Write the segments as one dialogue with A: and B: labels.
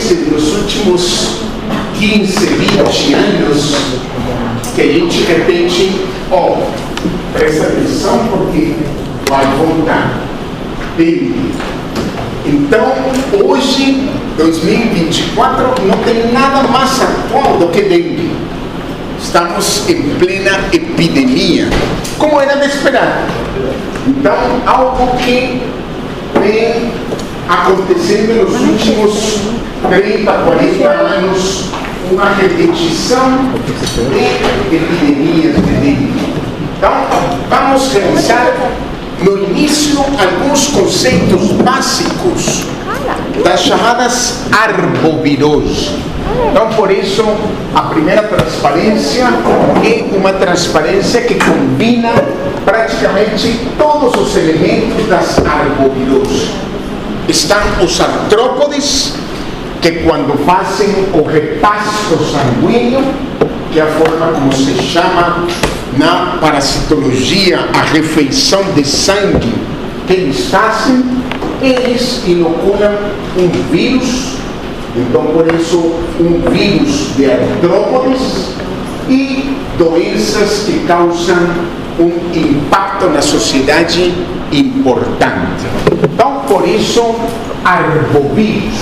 A: meses, nos últimos 15, 20 anos, que a gente de repente, presta atenção porque vai voltar. Então, hoje, 2024, não tem nada mais atual do que dengue. Estamos em plena epidemia, como era de esperar. Então, algo que vem acontecendo nos últimos 30, 40 anos, uma repetição de epidemias de dengue. Então, vamos revisar no início alguns conceitos básicos das chamadas arboviroses. Então, por isso, a primeira transparência é uma transparência que combina praticamente todos os elementos das arboviroses. Estão os artrópodes, que quando fazem o repasto sanguíneo, que é a forma como se chama na parasitologia a refeição de sangue que eles fazem, eles inoculam um vírus. Então, por isso, um vírus de artrópodes e doenças que causam um impacto na sociedade importante. Então, por isso, arbovírus,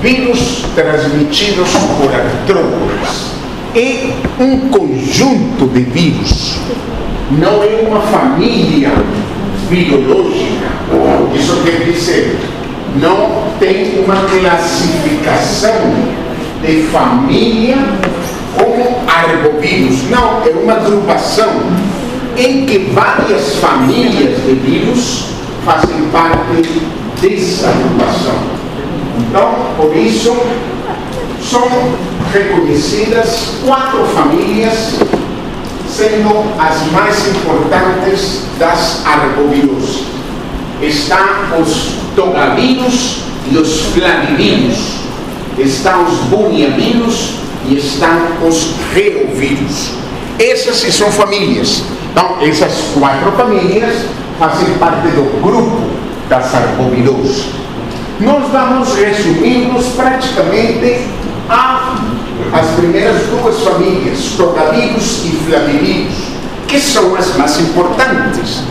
A: vírus transmitidos por artrópodes. É um conjunto de vírus, não é uma família virológica. Isso quer dizer, não tem uma classificação de família como arbovírus. Não, é uma agrupação em que várias famílias de vírus fazem parte dessa agrupação. Então, por isso, são reconhecidas 4 famílias, sendo as mais importantes das arboviroses. Estão os togavírus e os flavivírus, estão os buniavírus e estão os reovírus. Essas são famílias. Então, essas 4 famílias fazem parte do grupo das arboviroses. Nós vamos resumir-nos praticamente as primeiras 2 famílias, togavírus e flavivírus, que são as mais importantes.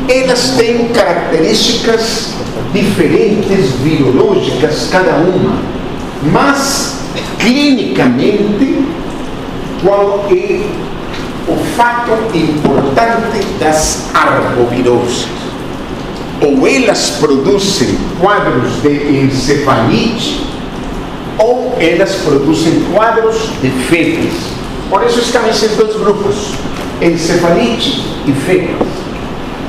A: Elas têm características diferentes, virológicas, cada uma, mas clinicamente, qual é o fato importante das arboviroses? Ou elas produzem quadros de encefalite, ou elas produzem quadros de febres. Por isso estão esses 2 grupos, encefalite e febres.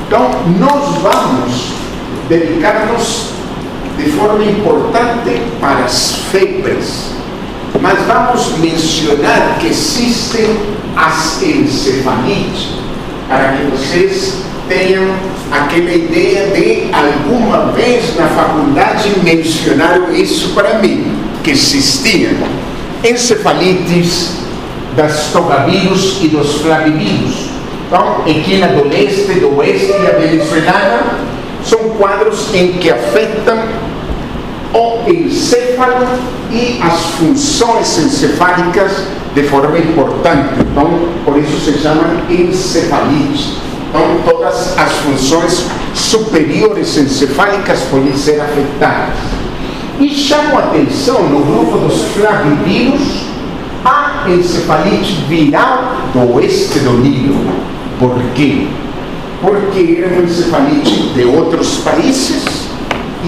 A: Então, nós vamos dedicar-nos de forma importante para as febres, mas vamos mencionar que existem as encefalites, para que vocês tenham aquela ideia de alguma vez na faculdade mencionaram isso para mim, que existiam encefalites das togavírus e dos flavivírus. Então, aqui do leste, do oeste e a venezuelana, são quadros em que afetam o encéfalo e as funções encefálicas de forma importante. Então, por isso se chamam encefalites. Então, todas as funções superiores encefálicas podem ser afetadas. E chamo a atenção no grupo dos flavivírus a encefalite viral do oeste do Nilo. Por quê? Porque era uma encefalite de outros países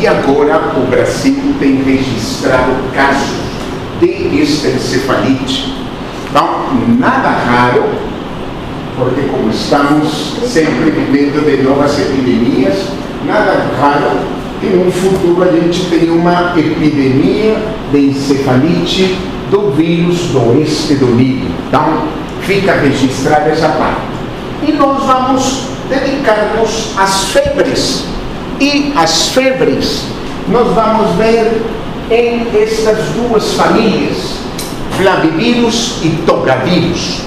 A: e agora o Brasil tem registrado casos de esta encefalite. Então, nada raro, porque como estamos sempre vivendo de novas epidemias, nada raro que no futuro a gente tenha uma epidemia de encefalite do vírus do oeste do Nilo. Então, fica registrada essa parte. E nós vamos dedicar-nos às febres. E as febres nós vamos ver em estas 2 famílias, flavivírus e togavírus.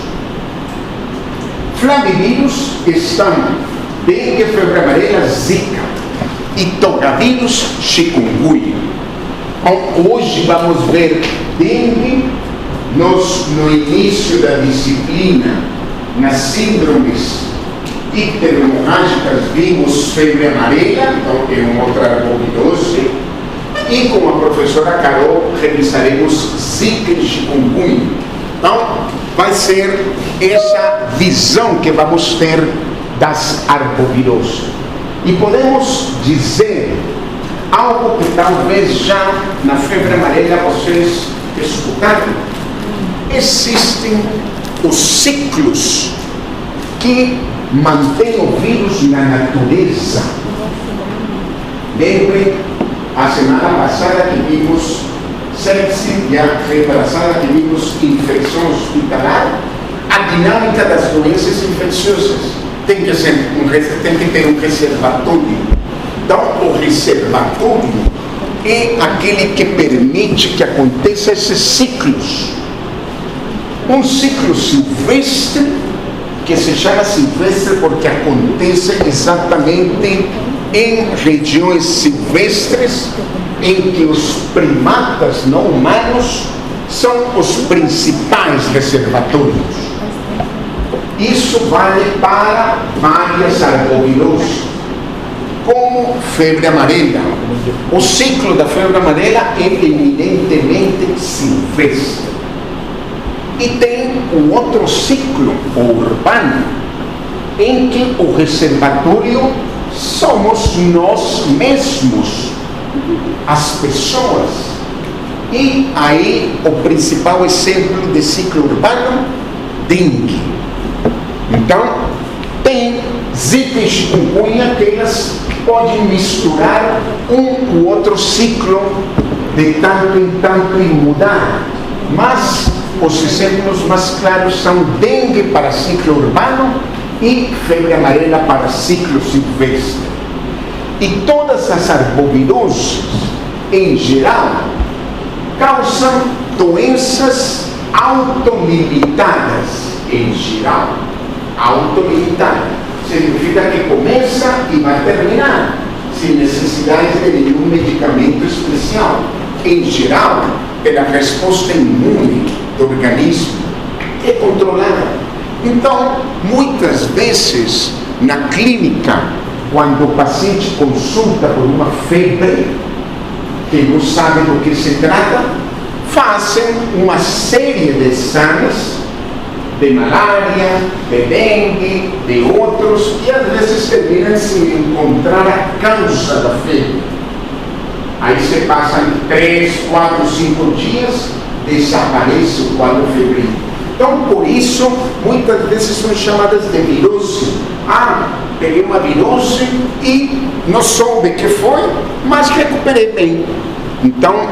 A: Flavivírus estão dengue, febre amarela, zika, e togavírus, chikungunya. Hoje vamos ver dengue. Nós, no início da disciplina, nas síndromes icterohemorrágicas, vimos febre amarela, então é uma outra arbovirose. E com a professora Carol revisaremos Zika e chikungunya. Então, vai ser essa visão que vamos ter das arboviroses. E podemos dizer algo que talvez já na febre amarela vocês escutaram. Existem os ciclos que mantêm o vírus na natureza. Lembrem, a semana passada que vimos sepse e a retrasada que vimos infecção hospitalar, a dinâmica das doenças infecciosas tem que ter um reservatório. Então, o reservatório é aquele que permite que aconteçam esses ciclos. Um ciclo silvestre, que se chama silvestre porque acontece exatamente em regiões silvestres em que os primatas não humanos são os principais reservatórios. Isso vale para várias arboviroses, como febre amarela. O ciclo da febre amarela é eminentemente silvestre. E tem um outro ciclo urbano, em que o reservatório somos nós mesmos, as pessoas. E aí o principal exemplo de ciclo urbano, dengue. Então, tem Zika e chikungunya que elas podem misturar um ou outro ciclo de tanto em tanto e mudar. Mas os exemplos mais claros são dengue para ciclo urbano e febre amarela para ciclo silvestre. E todas as arboviroses, em geral, causam doenças autolimitadas, em geral. Autolimitada significa que começa e vai terminar, sem necessidade de nenhum medicamento especial. Em geral, pela resposta imune do organismo, é controlada. Então, muitas vezes, na clínica, quando o paciente consulta por uma febre, que não sabe do que se trata, fazem uma série de exames de malária, de dengue, de outros, e às vezes terminam sem encontrar a causa da febre. Aí se passam 3, 4, 5 dias, desaparece o quadro febril. Então, por isso, muitas vezes são chamadas de virose. Peguei uma virose e não soube que foi, mas recuperei bem. Então,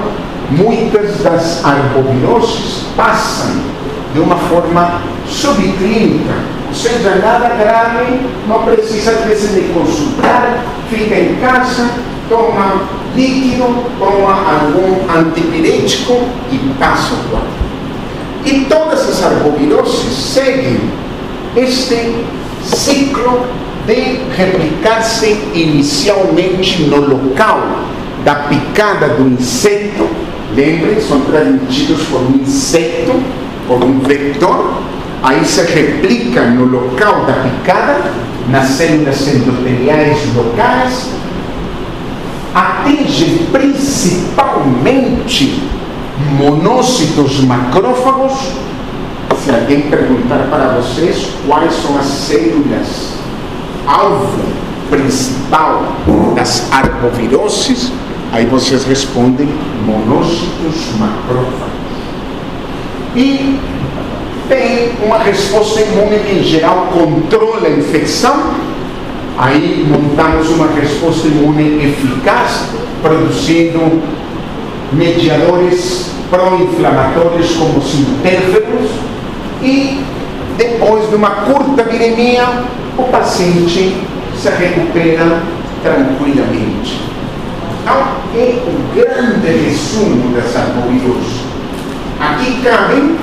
A: muitas das arboviroses passam de uma forma subclínica, ou seja, nada grave, não precisa às vezes de consultar, fica em casa, toma líquido, toma algum antipirético e passa o quadro. E todas as arboviroses seguem este ciclo de replicar-se inicialmente no local da picada do inseto. Lembrem, são transmitidos por um inseto, por um vetor. Aí se replica no local da picada, nas células endoteliais locais, atinge principalmente monócitos macrófagos. Se alguém perguntar para vocês quais são as células alvo principal das arboviroses, aí vocês respondem monócitos macrófagos. E tem uma resposta imune que em geral controla a infecção. Aí montamos uma resposta imune eficaz, produzindo mediadores pró-inflamatórios como os interferons, e depois de uma curta viremia, o paciente se recupera tranquilamente. Então, é o grande resumo das arboviroses. Aqui cabem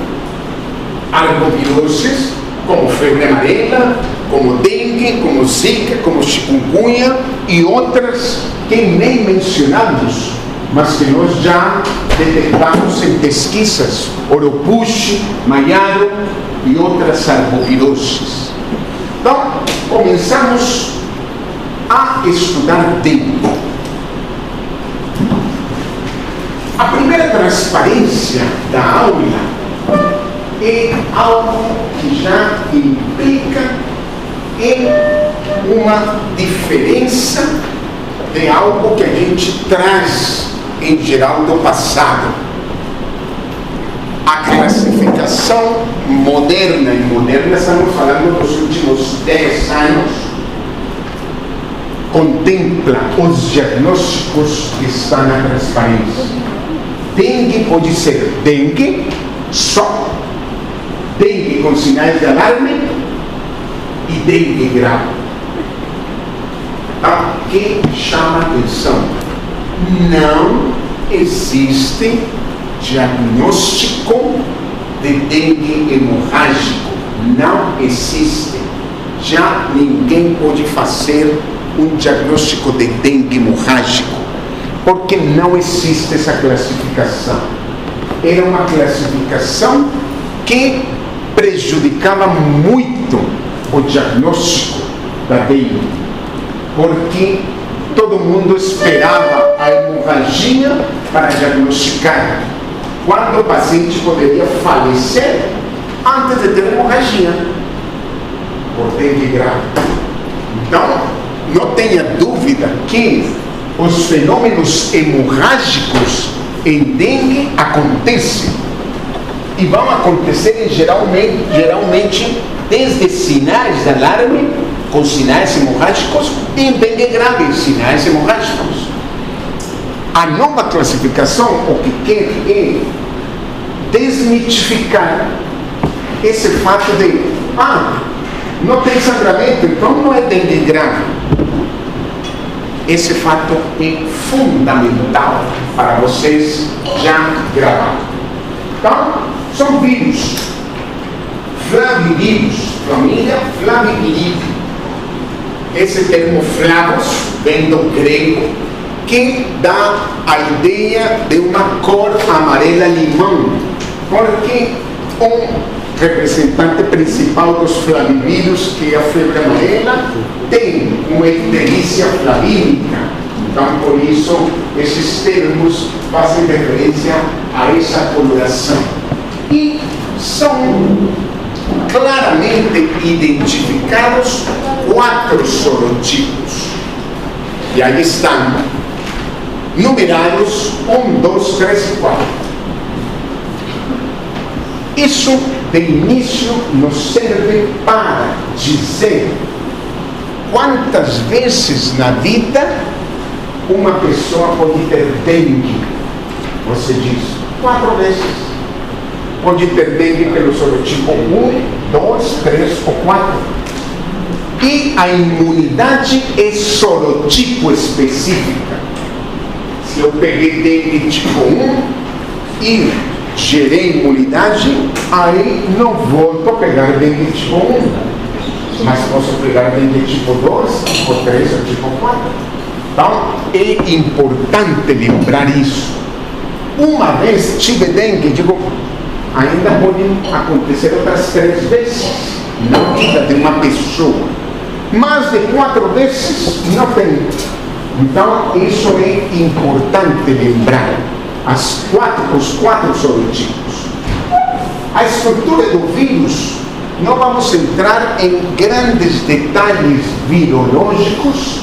A: arboviroses como febre amarela, como dengue, como zika, como chikungunya e outras que nem mencionamos, mas que nós já detectamos em pesquisas, Oropuche, Mayaro e outras arboviroses. Então, começamos a estudar dengue. A primeira transparência da aula é algo que já implica em uma diferença de algo que a gente traz em geral do passado. A classificação moderna, e moderna estamos falando dos últimos 10 anos, contempla os diagnósticos que estão na transparência. Dengue pode ser dengue só, dengue com sinais de alarme e dengue grave. O que chama a atenção? Não existe diagnóstico de dengue hemorrágico. Não existe. Já ninguém pode fazer um diagnóstico de dengue hemorrágico, porque não existe essa classificação. Era uma classificação que prejudicava muito o diagnóstico da dengue, porque todo mundo esperava a hemorragia para diagnosticar, quando o paciente poderia falecer antes de ter hemorragia por dengue grave. Então, não tenha dúvida que os fenômenos hemorrágicos em dengue acontecem e vão acontecer geralmente desde sinais de alarme com sinais hemorrágicos e em dengue grave, sinais hemorrágicos. A nova classificação o que quer é desmitificar esse fato de não tem sangramento, então não é dengue grave. Esse fato é fundamental para vocês já gravar. Então, são vírus, flavivírus, família Flaviviridae. Esse termo flavos vem do grego, que dá a ideia de uma cor amarela-limão, porque representante principal dos flavivírus, que é a febre amarela, tem uma icterícia flavínica. Então, por isso, esses termos fazem referência a essa coloração. E são claramente identificados 4 sorotipos. E aí estão numerados 1, 2, 3 e 4. Isso, de início, nos serve para dizer quantas vezes na vida uma pessoa pode ter dengue. Você diz 4 vezes. Pode ter dengue pelo sorotipo 1, 2, 3 ou 4. E a imunidade é sorotipo específica. Se eu peguei dengue tipo 1 e gerei imunidade, aí não volto a pegar dengue tipo 1. Mas posso pegar dengue tipo 2, tipo 3 ou tipo 4. Então, é importante lembrar isso. Uma vez tive dengue, digo, ainda pode acontecer outras 3 vezes na vida de uma pessoa. Mais de 4 vezes não tem. Então, isso é importante lembrar. Os 4 sorotipos. A estrutura do vírus, não vamos entrar em grandes detalhes virológicos,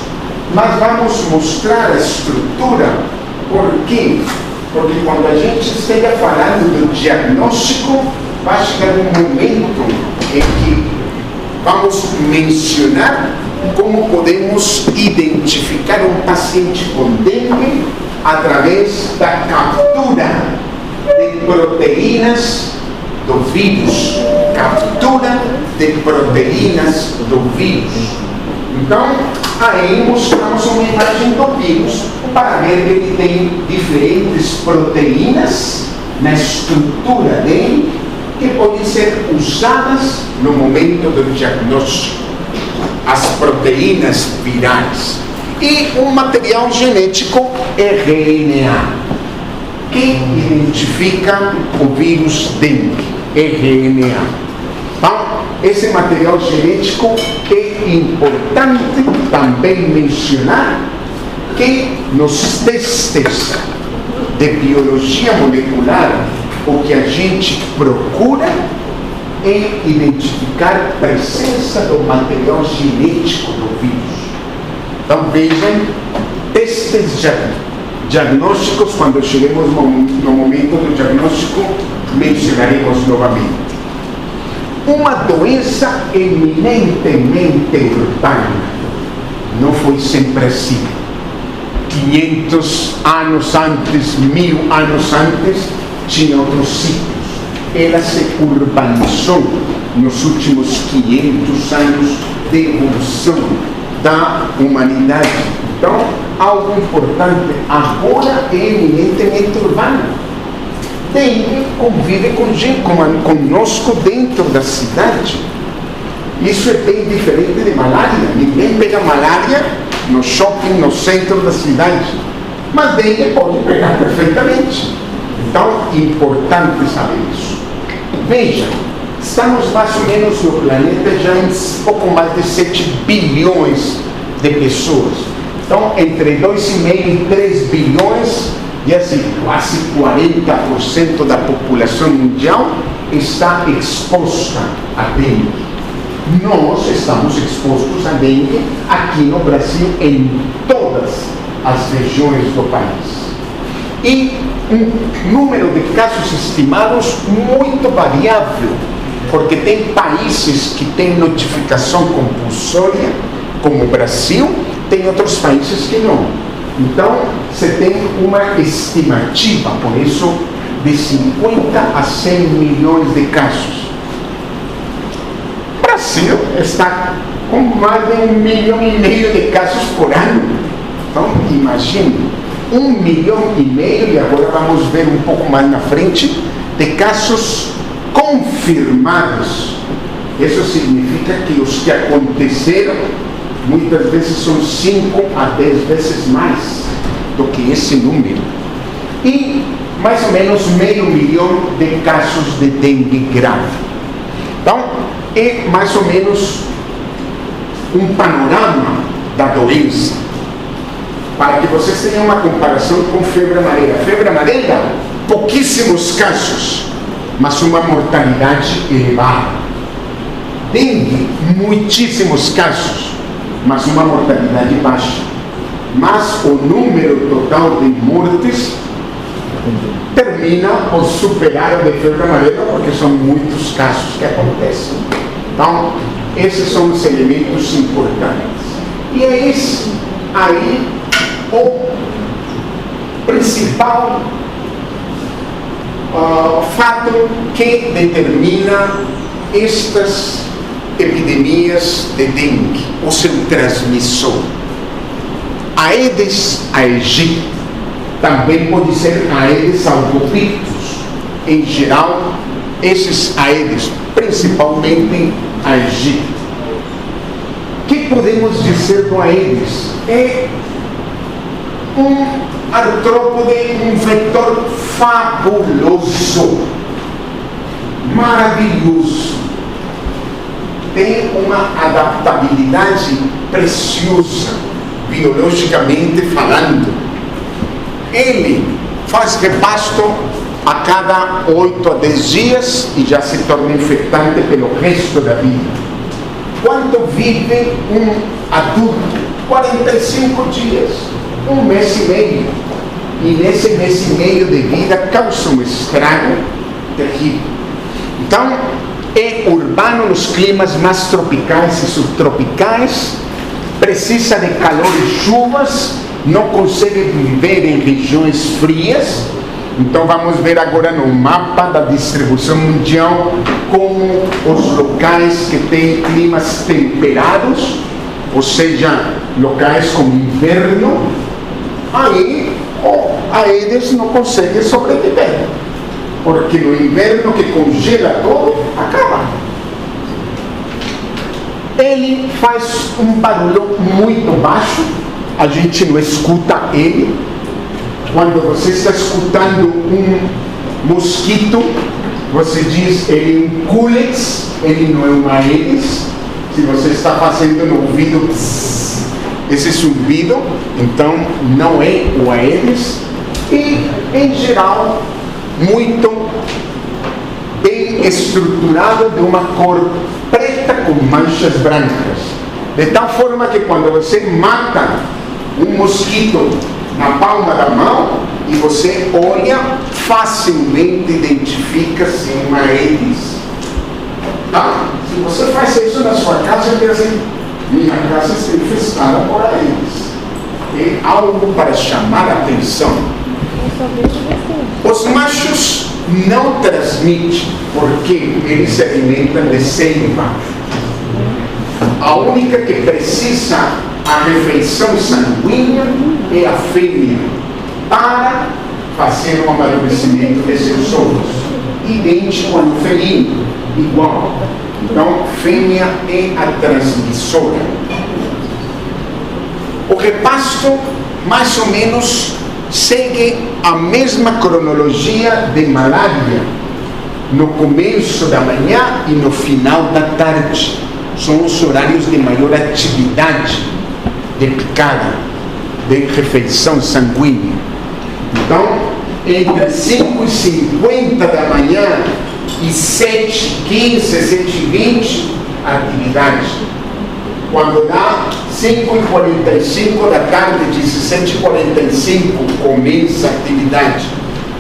A: mas vamos mostrar a estrutura. Por quê? Porque quando a gente esteja falando do diagnóstico, vai chegar um momento em que vamos mencionar como podemos identificar um paciente com dengue através da captura de proteínas do vírus. Captura de proteínas do vírus. Então, aí mostramos uma imagem do vírus para ver que ele tem diferentes proteínas na estrutura dele que podem ser usadas no momento do diagnóstico. As proteínas virais. e um material genético RNA, que identifica o vírus dengue, RNA. Então, esse material genético é importante também mencionar que nos testes de biologia molecular, o que a gente procura é identificar a presença do material genético do vírus. Então, vejam, testes diagnósticos, quando cheguemos no momento do diagnóstico, mencionaremos novamente. Uma doença eminentemente urbana, não foi sempre assim. 500 anos antes, 1000 anos antes, tinha outros sítios. Ela se urbanizou nos últimos 500 anos de evolução da humanidade. Então, algo importante, agora é eminentemente urbano. Dengue convive conosco dentro da cidade. Isso é bem diferente de malária. Ninguém pega malária no shopping, no centro da cidade. Mas dengue pode pegar perfeitamente. Então, é importante saber isso. Veja, estamos mais ou menos no planeta já em pouco mais de 7 bilhões de pessoas. Então, entre 2,5 e 3 bilhões, e assim, quase 40% da população mundial está exposta a dengue. Nós estamos expostos a dengue aqui no Brasil, em todas as regiões do país. E um número de casos estimados muito variável, porque tem países que têm notificação compulsória, como o Brasil, tem outros países que não. Então, você tem uma estimativa, por isso, de 50 a 100 milhões de casos. O Brasil está com mais de 1,5 milhão de casos por ano. Então, imagine, 1,5 milhão, e agora vamos ver um pouco mais na frente, de casos confirmados. Isso significa que os que aconteceram muitas vezes são 5 a 10 vezes mais do que esse número. E mais ou menos 500 mil de casos de dengue grave. Então, é mais ou menos um panorama da doença, para que vocês tenham uma comparação com febre amarela. Febre amarela, pouquíssimos casos, mas uma mortalidade elevada. Dengue, muitíssimos casos, mas uma mortalidade baixa. Mas o número total de mortes termina por superar o de febre amarela, porque são muitos casos que acontecem. Então, esses são os elementos importantes. E é esse aí o principal fato que determina estas epidemias de dengue, o seu transmissor. Aedes aegypti, também pode ser Aedes albopictus. Em geral, esses Aedes, principalmente aegypti. O que podemos dizer do Aedes? É um artrópode, um vetor fabuloso, maravilhoso. Tem uma adaptabilidade preciosa, biologicamente falando. Ele faz repasto a cada 8 a 10 dias e já se torna infectante pelo resto da vida. Quanto vive um adulto? 45 dias, 1 mês e meio. E nesse mês e meio de vida causa um estrago terrível. Então, é urbano nos climas mais tropicais e subtropicais, precisa de calor e chuvas, não consegue viver em regiões frias. Então vamos ver agora no mapa da distribuição mundial como os locais que têm climas temperados, ou seja, locais com inverno, aí o Aedes não consegue sobreviver, porque no inverno que congela todo, acaba. Ele faz um barulho muito baixo, a gente não escuta ele. Quando você está escutando um mosquito, você diz, ele é um culex, ele não é um Aedes. Se você está fazendo no ouvido esse zumbido, então não é o Aedes. E, em geral, muito bem estruturado, de uma cor preta com manchas brancas. De tal forma que quando você mata um mosquito na palma da mão e você olha, facilmente identifica se é uma Aedes. Tá? Se você faz isso na sua casa, você diz assim, minha casa está infestada por Aedes. É algo para chamar a atenção. Os machos não transmitem, porque eles se alimentam de seiva. A única que precisa a refeição sanguínea é a fêmea, para fazer o amadurecimento de seus ovos. Idêntico ao felino, igual. Então, fêmea é a transmissora. O repasto, mais ou menos, segue a mesma cronologia de malária, no começo da manhã e no final da tarde. São os horários de maior atividade, de picada, de refeição sanguínea. Então, entre 5h50 da manhã e 7h15, 7h20, atividade. Quando dá 5h45 da tarde, 17h45, começa a atividade.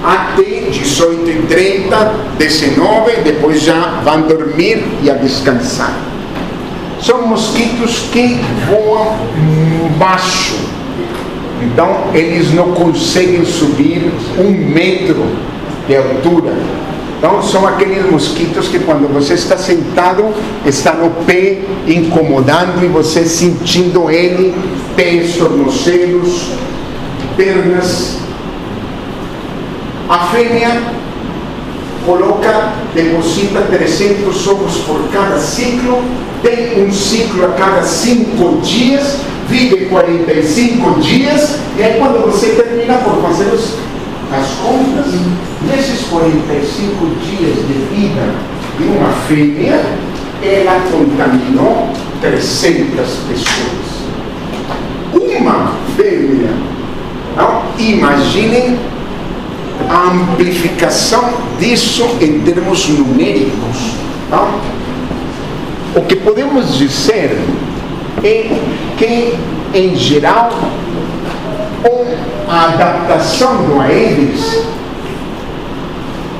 A: Até 18h30, 19h, depois já vão dormir e a descansar. São mosquitos que voam baixo. Então, eles não conseguem subir 1 metro de altura. Então, são aqueles mosquitos que quando você está sentado, está no pé, incomodando, e você sentindo ele, pés, tornozelos, pernas. A fêmea deposita 300 ovos por cada ciclo, tem um ciclo a cada 5 dias, vive 45 dias, e aí quando você termina por fazer as contas, nesses 45 dias de vida de uma fêmea, ela contaminou 300 pessoas. Uma fêmea. Não? Imaginem a amplificação disso em termos numéricos. Não? O que podemos dizer é que, em geral, a adaptação do Aedes,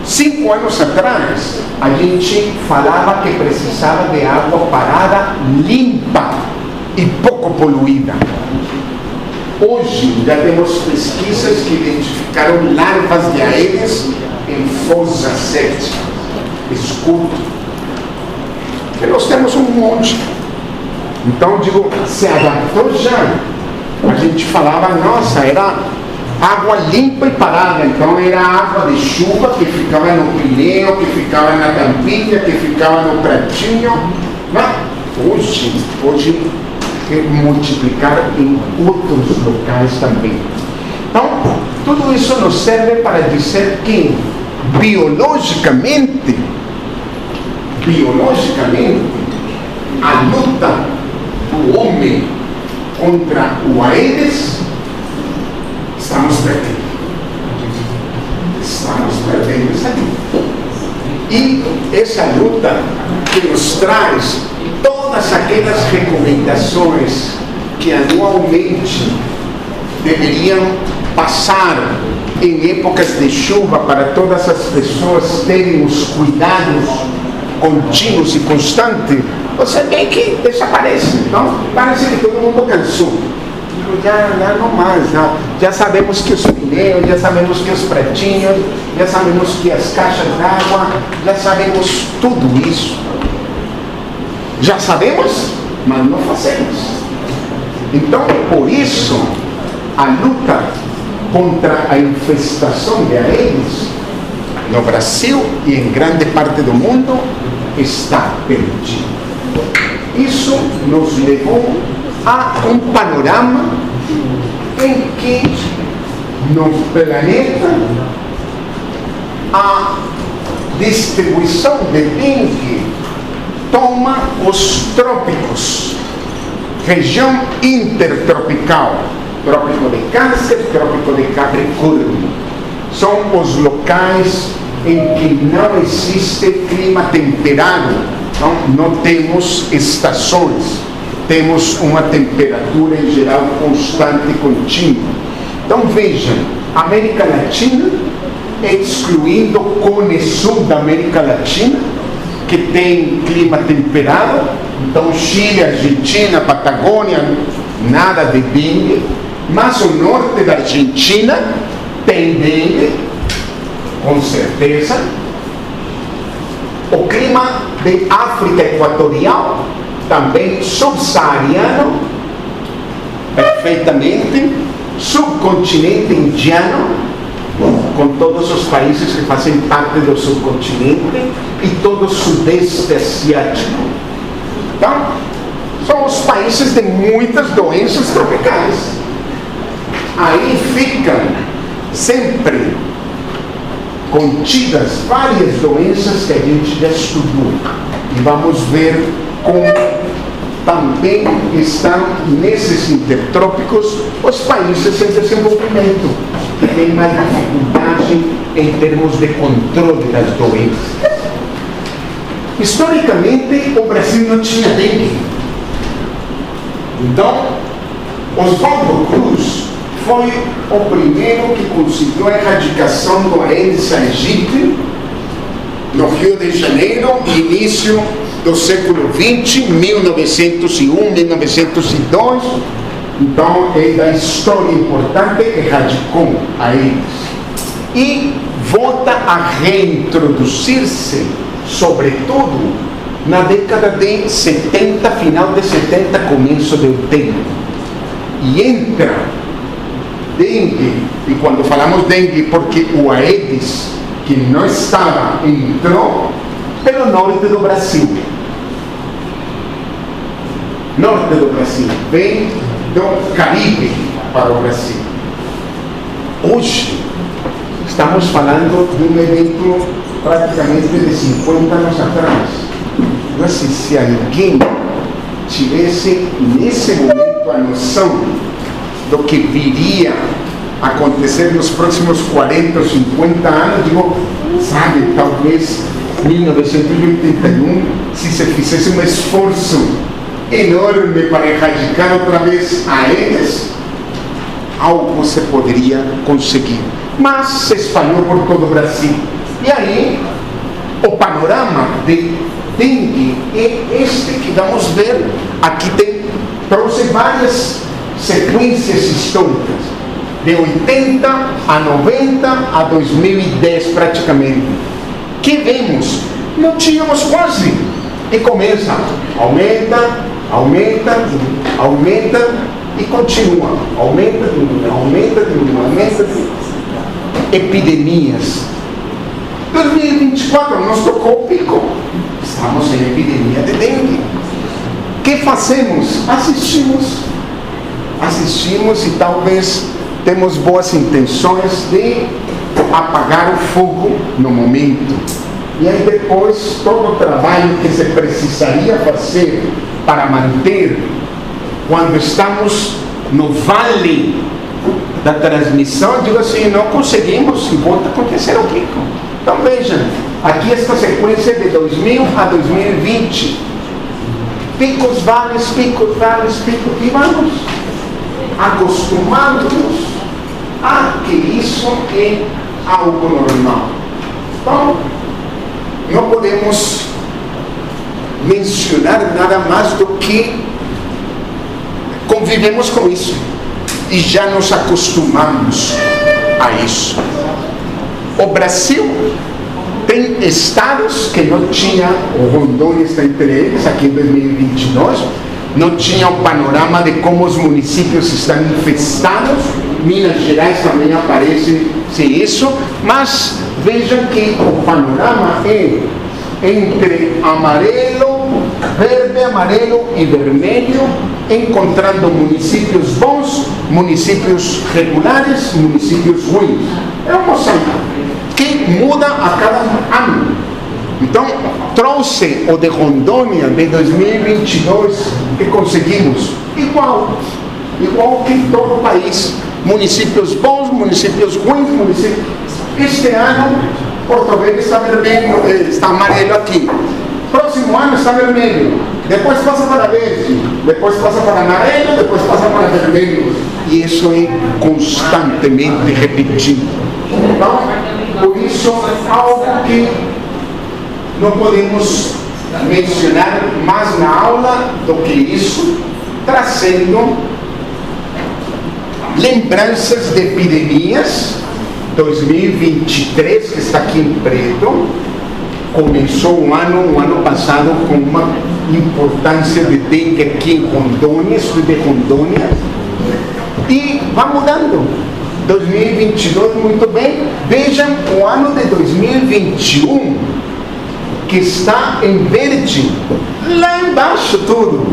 A: 5 anos atrás, a gente falava que precisava de água parada limpa e pouco poluída. Hoje já temos pesquisas que identificaram larvas de Aedes em fossa séptica, escudo. E nós temos um monte. Então, digo, se adaptou já. A gente falava, nossa, era água limpa e parada. Então era água de chuva que ficava no pneu, que ficava na tampinha, que ficava no pratinho. Mas hoje é multiplicar em outros locais também. Então, tudo isso nos serve para dizer que biologicamente, a luta do homem contra o Aedes, estamos perdendo essa luta. E essa luta que nos traz todas aquelas recomendações que anualmente deveriam passar em épocas de chuva para todas as pessoas terem os cuidados contínuos e constantes, você vê que desaparece. Então, parece que todo mundo cansou. Já não mais, já sabemos que os pneus, já sabemos que os pratinhos, já sabemos que as caixas d'água, já sabemos tudo isso. Já sabemos, mas não fazemos. Então, por isso, a luta contra a infestação de Aedes no Brasil e em grande parte do mundo está perdida. Isso nos levou a um panorama em que no planeta a distribuição de dengue toma os trópicos, região intertropical, trópico de Câncer, trópico de Capricórnio. São os locais em que não existe clima temperado, não temos estações, temos uma temperatura em geral constante e contínua. Então vejam, América Latina, excluindo o Cone Sul da América Latina, que tem clima temperado, então Chile, Argentina, Patagônia, nada de dengue, mas o norte da Argentina tem dengue, com certeza. O clima de África Equatorial, também subsaariano, perfeitamente, subcontinente indiano, com todos os países que fazem parte do subcontinente e todo o sudeste asiático. Então, são os países de muitas doenças tropicais. Aí ficam sempre contidas várias doenças que a gente já estudou. E vamos ver como também estão nesses intertrópicos os países em desenvolvimento, que têm mais dificuldade em termos de controle das doenças. Historicamente, o Brasil não tinha dengue. Então, Oswaldo Cruz foi o primeiro que conseguiu a erradicação do Aedes aegypti no Rio de Janeiro, início do século XX, 1901, 1902. Então, é da história importante, erradicou a Aedes. E volta a reintroduzir-se, sobretudo, na década de 70, final de 70, começo de 80. E entra dengue, e quando falamos dengue, porque o Aedes, que não estava, entrou pelo norte do Brasil. Norte do Brasil, vem do Caribe para o Brasil. Hoje, estamos falando de um evento praticamente de 50 anos atrás. Mas se alguém tivesse nesse momento a noção do que viria a acontecer nos próximos 40 ou 50 anos, digo, sabe, talvez 1981, se se fizesse um esforço enorme para erradicar outra vez a Aedes, algo se poderia conseguir. Mas se espalhou por todo o Brasil. E aí, o panorama de dengue é este que vamos ver. Aqui trouxe várias sequências históricas, de 80 a 90 a 2010 praticamente. Que vemos? Não tínhamos quase. E começa, aumenta, aumenta, aumenta e continua. Aumenta, aumenta, aumenta. Epidemias. 2024 nos tocou o pico. Estamos em epidemia de dengue. O que fazemos? Assistimos e talvez temos boas intenções de apagar o fogo no momento. E aí depois todo o trabalho que se precisaria fazer para manter, quando estamos no vale da transmissão, digo assim, não conseguimos e volta a acontecer o pico. Então vejam, aqui esta sequência de 2000 a 2020, picos, vales, e vamos acostumando-nos a que isso é algo normal. Então, não podemos mencionar nada mais do que convivemos com isso e já nos acostumamos a isso. O Brasil tem estados que não tinha, o Rondônia está entre eles, aqui em 2022, não tinha o panorama de como os municípios estão infestados. Minas Gerais também aparece isso, mas vejam que o panorama é entre amarelo verde, amarelo e vermelho, encontrando municípios bons, municípios regulares, municípios ruins. É um mosaico que muda a cada ano. Então, trouxe o de Rondônia de 2022 que conseguimos igual que em todo o país. Municípios bons, municípios ruins, municípios... Este ano, Porto Velho está vermelho, está amarelo aqui. Próximo ano está vermelho. Depois passa para verde. Depois passa para amarelo. Depois passa para vermelho. E isso é constantemente repetido. Então, por isso, algo que não podemos mencionar mais na aula do que isso, trazendo lembranças de epidemias. 2023, que está aqui em preto, começou o ano passado com uma importância de dengue aqui em Rondônia, estou de Rondônia, e vai mudando. 2022, muito bem. Vejam o ano de 2021, que está em verde, lá embaixo tudo.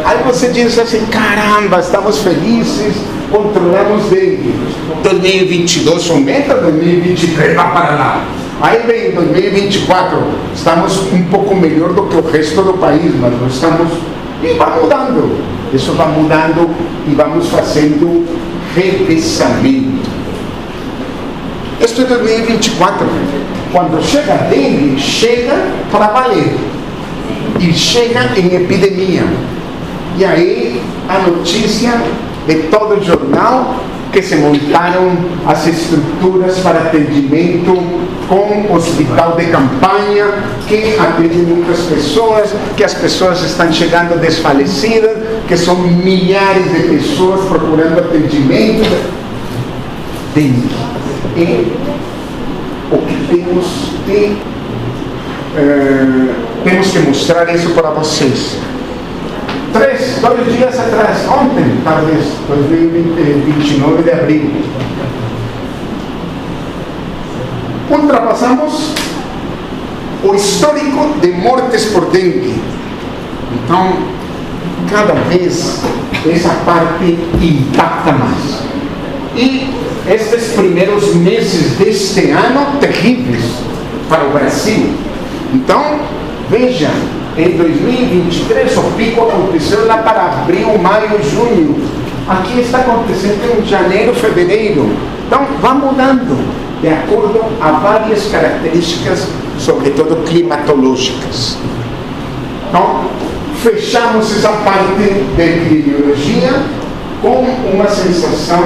A: Aí você diz assim, caramba, estamos felizes, controlamos dengue. 2022 aumenta, 2023 vai para lá. Aí vem 2024, estamos um pouco melhor do que o resto do país, mas nós estamos... E vai mudando. Isso vai mudando e vamos fazendo revezamento. Isso é 2024. Quando chega a dengue, chega para valer. E chega em epidemia. E aí a notícia de todo o jornal que se montaram as estruturas para atendimento com hospital de campanha, que atende muitas pessoas, que as pessoas estão chegando desfalecidas, que são milhares de pessoas procurando atendimento. Dengue. E o que temos que mostrar isso para vocês. 2 dias atrás, ontem, talvez, 29 de abril, ultrapassamos o histórico de mortes por dengue. Então, cada vez essa parte impacta mais. E estes primeiros meses deste ano, terríveis para o Brasil. Então, veja, em 2023 o pico aconteceu lá para abril, maio, junho. Aqui está acontecendo em janeiro, fevereiro. Então, vai mudando de acordo a várias características, sobretudo climatológicas. Então, fechamos essa parte de epidemiologia com uma sensação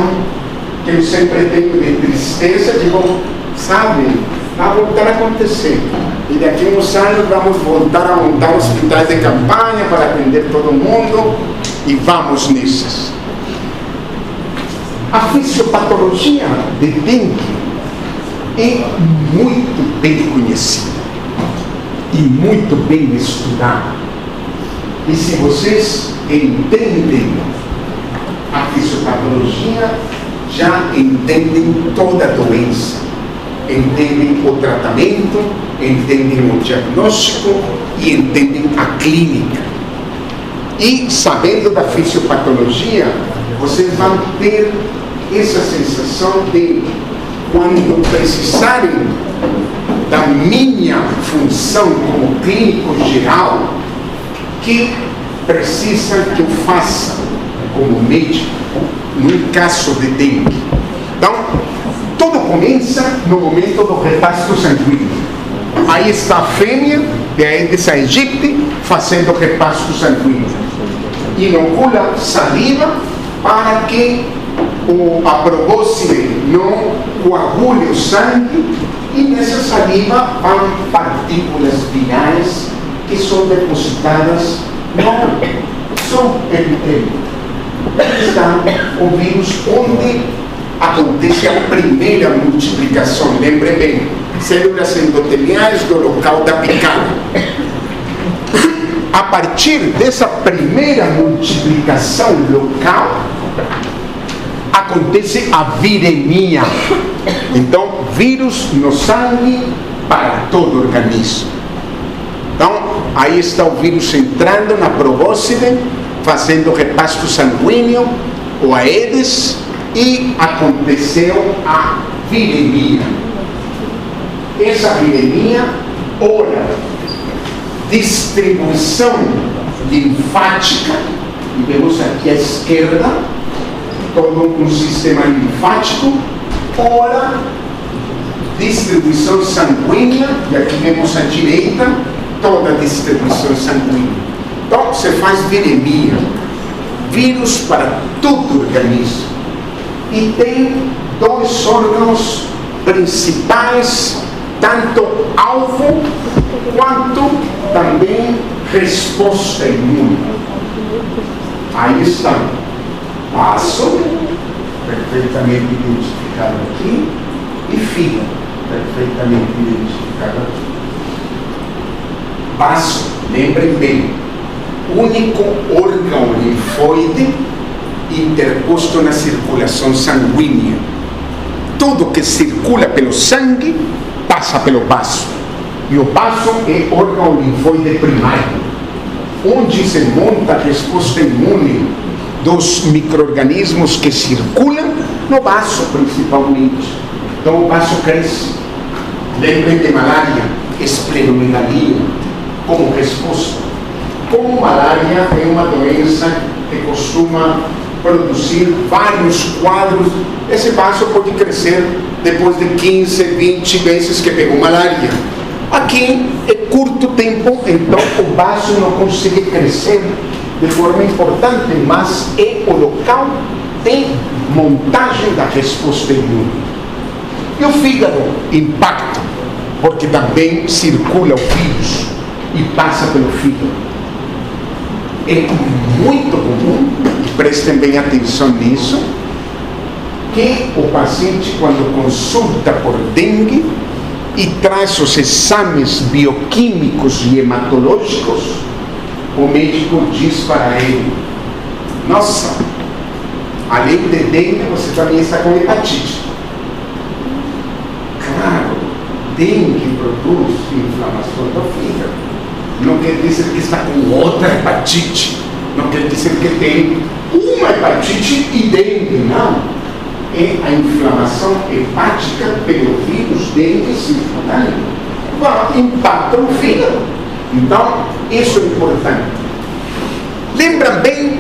A: que eu sempre tenho de tristeza, digo, sabe, vai voltar a acontecer. E daqui a uns anos vamos voltar a montar hospitais de campanha para atender todo mundo, e vamos nessas. A fisiopatologia de dengue é muito bem conhecida e muito bem estudada. E se vocês entendem a fisiopatologia, já entendem toda a doença, entendem o tratamento, entendem o diagnóstico e entendem a clínica. E sabendo da fisiopatologia, vocês vão ter essa sensação de, quando precisarem da minha função como clínico geral, que precisam que eu faça como médico num caso de dengue. Então, tudo começa no momento do repasto sanguíneo. Aí está a fêmea de Aedes aegypti fazendo repasto sanguíneo. Inocula saliva para que a probóscide não coagule o sangue, e nessa saliva vão partículas virais que são depositadas no seu epitélio. Está o vírus onde acontece a primeira multiplicação. Lembre bem, células endoteliais do local da picada. A partir dessa primeira multiplicação local, acontece a viremia. Então, vírus no sangue para todo o organismo. Então, aí está o vírus entrando na probóscide, fazendo repasto sanguíneo, o Aedes, e aconteceu a viremia. Essa viremia, ora, distribuição linfática, e vemos aqui à esquerda, todo um sistema linfático, ora, distribuição sanguínea, e aqui vemos à direita, toda a distribuição sanguínea. Então, você faz viremia, vírus para todo o organismo. E tem dois órgãos principais, tanto alvo quanto também resposta imune. Aí está, baço, perfeitamente identificado aqui, e fígado, perfeitamente identificado aqui. Baço, lembrem bem, único órgão linfóide interposto na circulação sanguínea. Tudo que circula pelo sangue passa pelo baço. E o baço é órgão linfóide primário, onde se monta a resposta imune dos micro-organismos que circulam no baço, principalmente. Então o baço cresce. Lembrem de malária, esplenomegalia, como resposta. Como malária é uma doença que costuma produzir vários quadros, esse baço pode crescer depois de 15, 20 vezes que pegou malária. Aqui é curto tempo, então o baço não consegue crescer de forma importante, mas é o local de montagem da resposta imune. E o fígado, impacto, porque também circula o vírus e passa pelo fígado. É muito comum, e prestem bem atenção nisso, que o paciente, quando consulta por dengue e traz os exames bioquímicos e hematológicos, o médico diz para ele: nossa, além de dengue, você também está com hepatite. Claro, dengue produz inflamação do fígado. Não quer dizer que está com outra hepatite, não quer dizer que tem uma hepatite e dengue, não. É a inflamação hepática pelo vírus dengue simultâneo. Impacta o fígado. Então, isso é importante. Lembram bem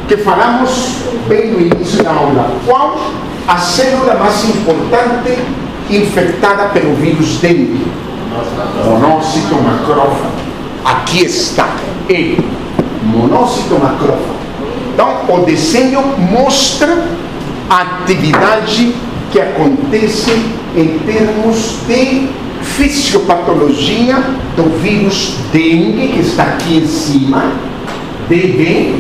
A: que falamos bem no início da aula, qual a célula mais importante infectada pelo vírus dengue? Monócito macrófago. Aqui está, é monócito macrófago. Então, o desenho mostra a atividade que acontece em termos de fisiopatologia do vírus dengue, que está aqui em cima, DB,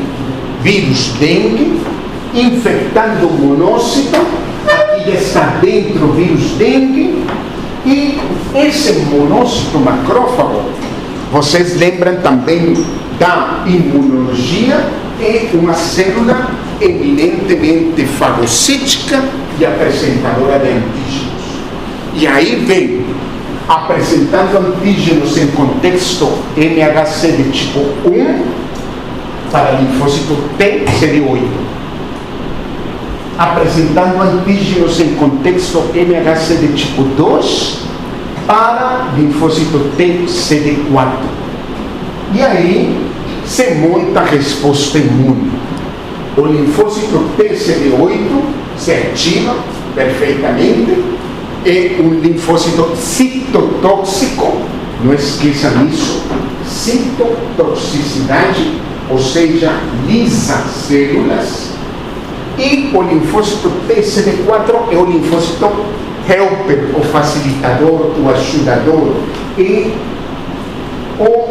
A: vírus dengue, infectando o monócito, aqui está dentro o vírus dengue, e esse monócito macrófago, vocês lembram também da imunologia, é uma célula eminentemente fagocítica e apresentadora de antígenos. E aí vem apresentando antígenos em contexto MHC de tipo 1 para linfócito T CD8. Apresentando antígenos em contexto MHC de tipo 2 para linfócito T CD4. E aí se monta a resposta imune. O linfócito T CD8 se ativa perfeitamente, é um linfócito citotóxico, não esqueçam isso, citotoxicidade, ou seja, lisa células, e o linfócito T CD4 é o linfócito helper, o facilitador, o ajudador, e o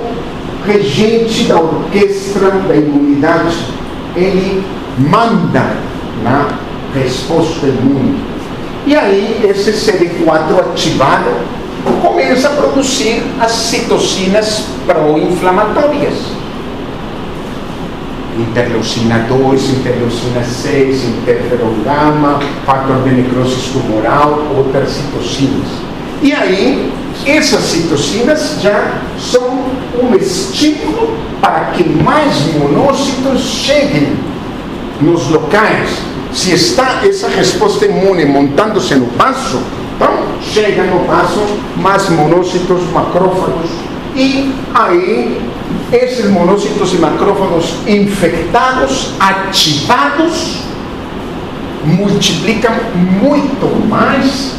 A: regente da orquestra da imunidade. Ele manda na resposta imune. E aí, esse CD4 ativado começa a produzir as citocinas pró-inflamatórias. Interleucina 2, interleucina 6, interferon gama, fator de necrose tumoral, outras citocinas. E aí, essas citocinas já são um estímulo para que mais monócitos cheguem nos locais. Se está essa resposta imune montando-se no vaso, então chega no vaso mais monócitos macrófagos, e aí esses monócitos e macrófagos infectados, ativados, multiplicam muito mais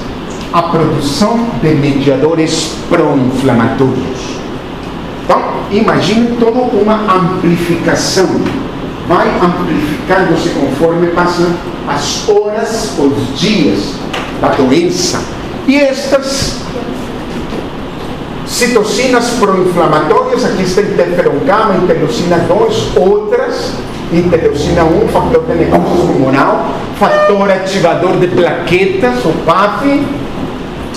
A: a produção de mediadores pró-inflamatórios. Então, imagine toda uma amplificação. Vai amplificando-se conforme passam as horas, os dias da doença. E estas citocinas pró-inflamatórias, aqui está interferon gama, interleucina 2, outras, interleucina 1, fator de necrose tumoral, fator ativador de plaquetas, o PAF.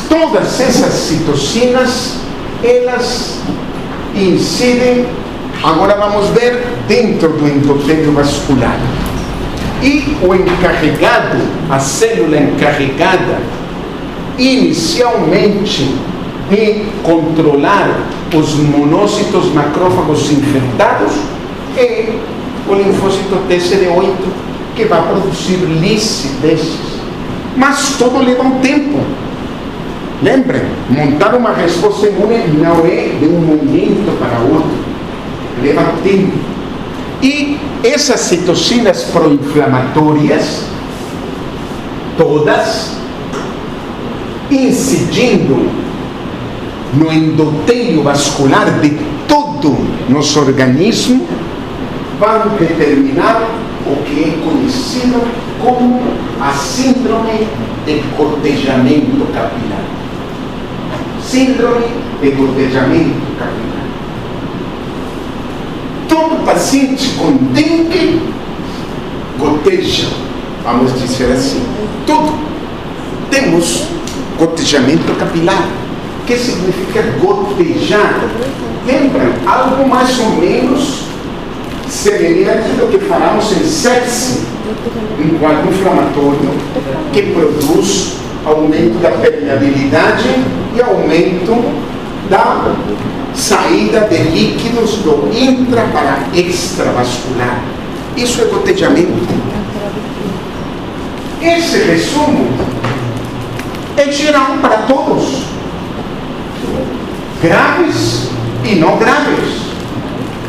A: Todas essas citocinas, elas incidem, agora vamos ver, dentro do endotélio vascular. E o encarregado, a célula encarregada, inicialmente de controlar os monócitos macrófagos infectados, é o linfócito TCD8, que vai produzir lice desses. Mas tudo leva um tempo. Lembrem, montar uma resposta imune não é de um momento para outro, leva tempo. E essas citocinas pró-inflamatórias, todas incidindo no endotélio vascular de todo nosso organismo, vão determinar o que é conhecido como a síndrome de gotejamento capilar. Síndrome de gotejamento capilar. Todo paciente com dengue goteja, vamos dizer assim. Tudo. Temos gotejamento capilar. O que significa gotejar? Lembra? Algo mais ou menos semelhante do que falamos em sepse, um quadro inflamatório que produz aumento da permeabilidade e aumento da saída de líquidos do intra para extravascular. Isso é gotejamento. Esse resumo é geral para todos, graves e não graves.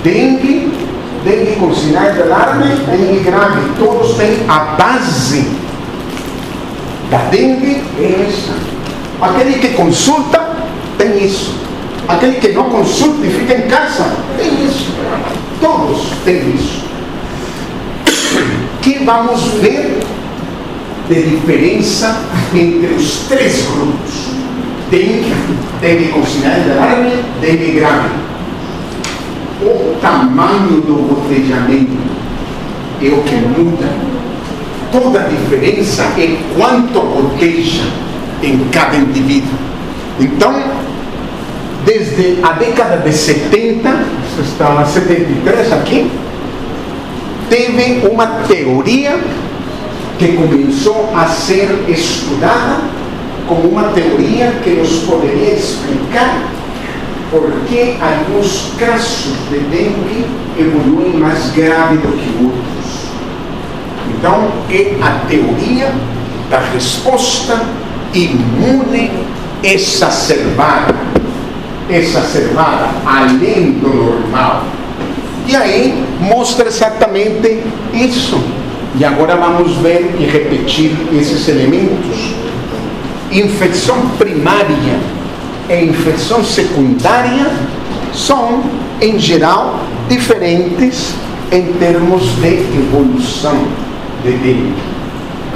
A: Dengue com sinais de alarme, dengue grave, todos têm a base da dengue, é essa. Aquele que consulta tem isso, aquele que não consulta e fica em casa tem isso, todos têm isso. Que vamos ver de diferença entre os três grupos: dengue com sinais de alarme, dengue grave. O tamanho do gotejamento é o que muda. Toda a diferença é quanto goteja em cada indivíduo. Então, desde a década de 70, está 73 aqui, teve uma teoria que começou a ser estudada como uma teoria que nos poderia explicar por que alguns casos de dengue evoluem mais grave do que outros. Então, é a teoria da resposta imune exacerbada, além do normal. E aí mostra exatamente isso. E agora vamos ver e repetir esses elementos. Infecção primária e infecção secundária são, em geral, diferentes em termos de evolução de dengue.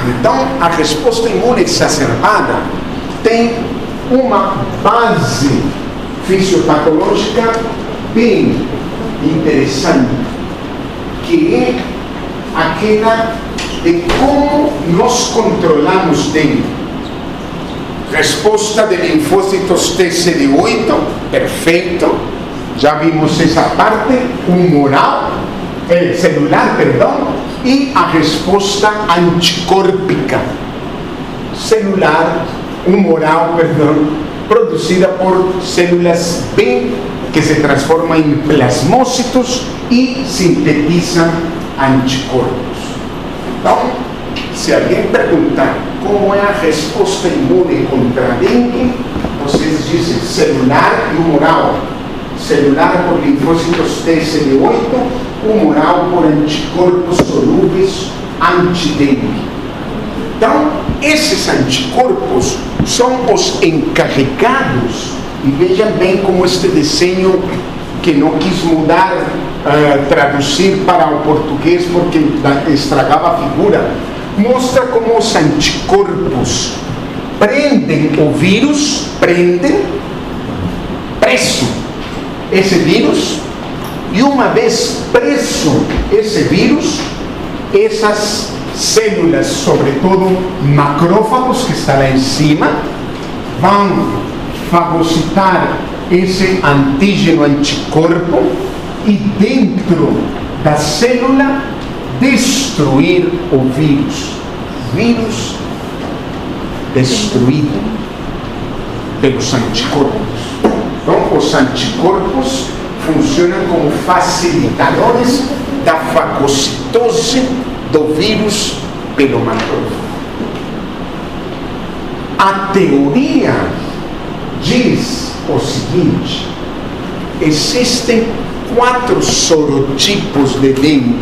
A: Então, a resposta imune exacerbada tem uma base fisiopatológica bem interessante, que é aquela de como nós controlamos dengue. Resposta de linfócitos TCD8, perfeito, já vimos essa parte, celular, e a resposta anticórpica, celular, humoral, produzida por células B que se transformam em plasmócitos e sintetizam anticorpos. Então, se alguém perguntar como é a resposta imune contra a dengue, vocês dizem celular e humoral. Celular por linfócitos TSD8, humoral por anticorpos solúveis anti-dengue. Então, esses anticorpos são os encarregados, e vejam bem como este desenho, que não quis mudar, traduzir para o português porque estragava a figura, mostra como os anticorpos prendem o vírus, preso esse vírus, e uma vez preso esse vírus, essas células, sobretudo macrófagos, que está lá em cima, vão fagocitar esse antígeno anticorpo e dentro da célula destruir o vírus. Vírus destruído pelos anticorpos. Então, os anticorpos funcionam como facilitadores da fagocitose do vírus pelo macrófago. A teoria diz o seguinte: existem 4 sorotipos de dengue.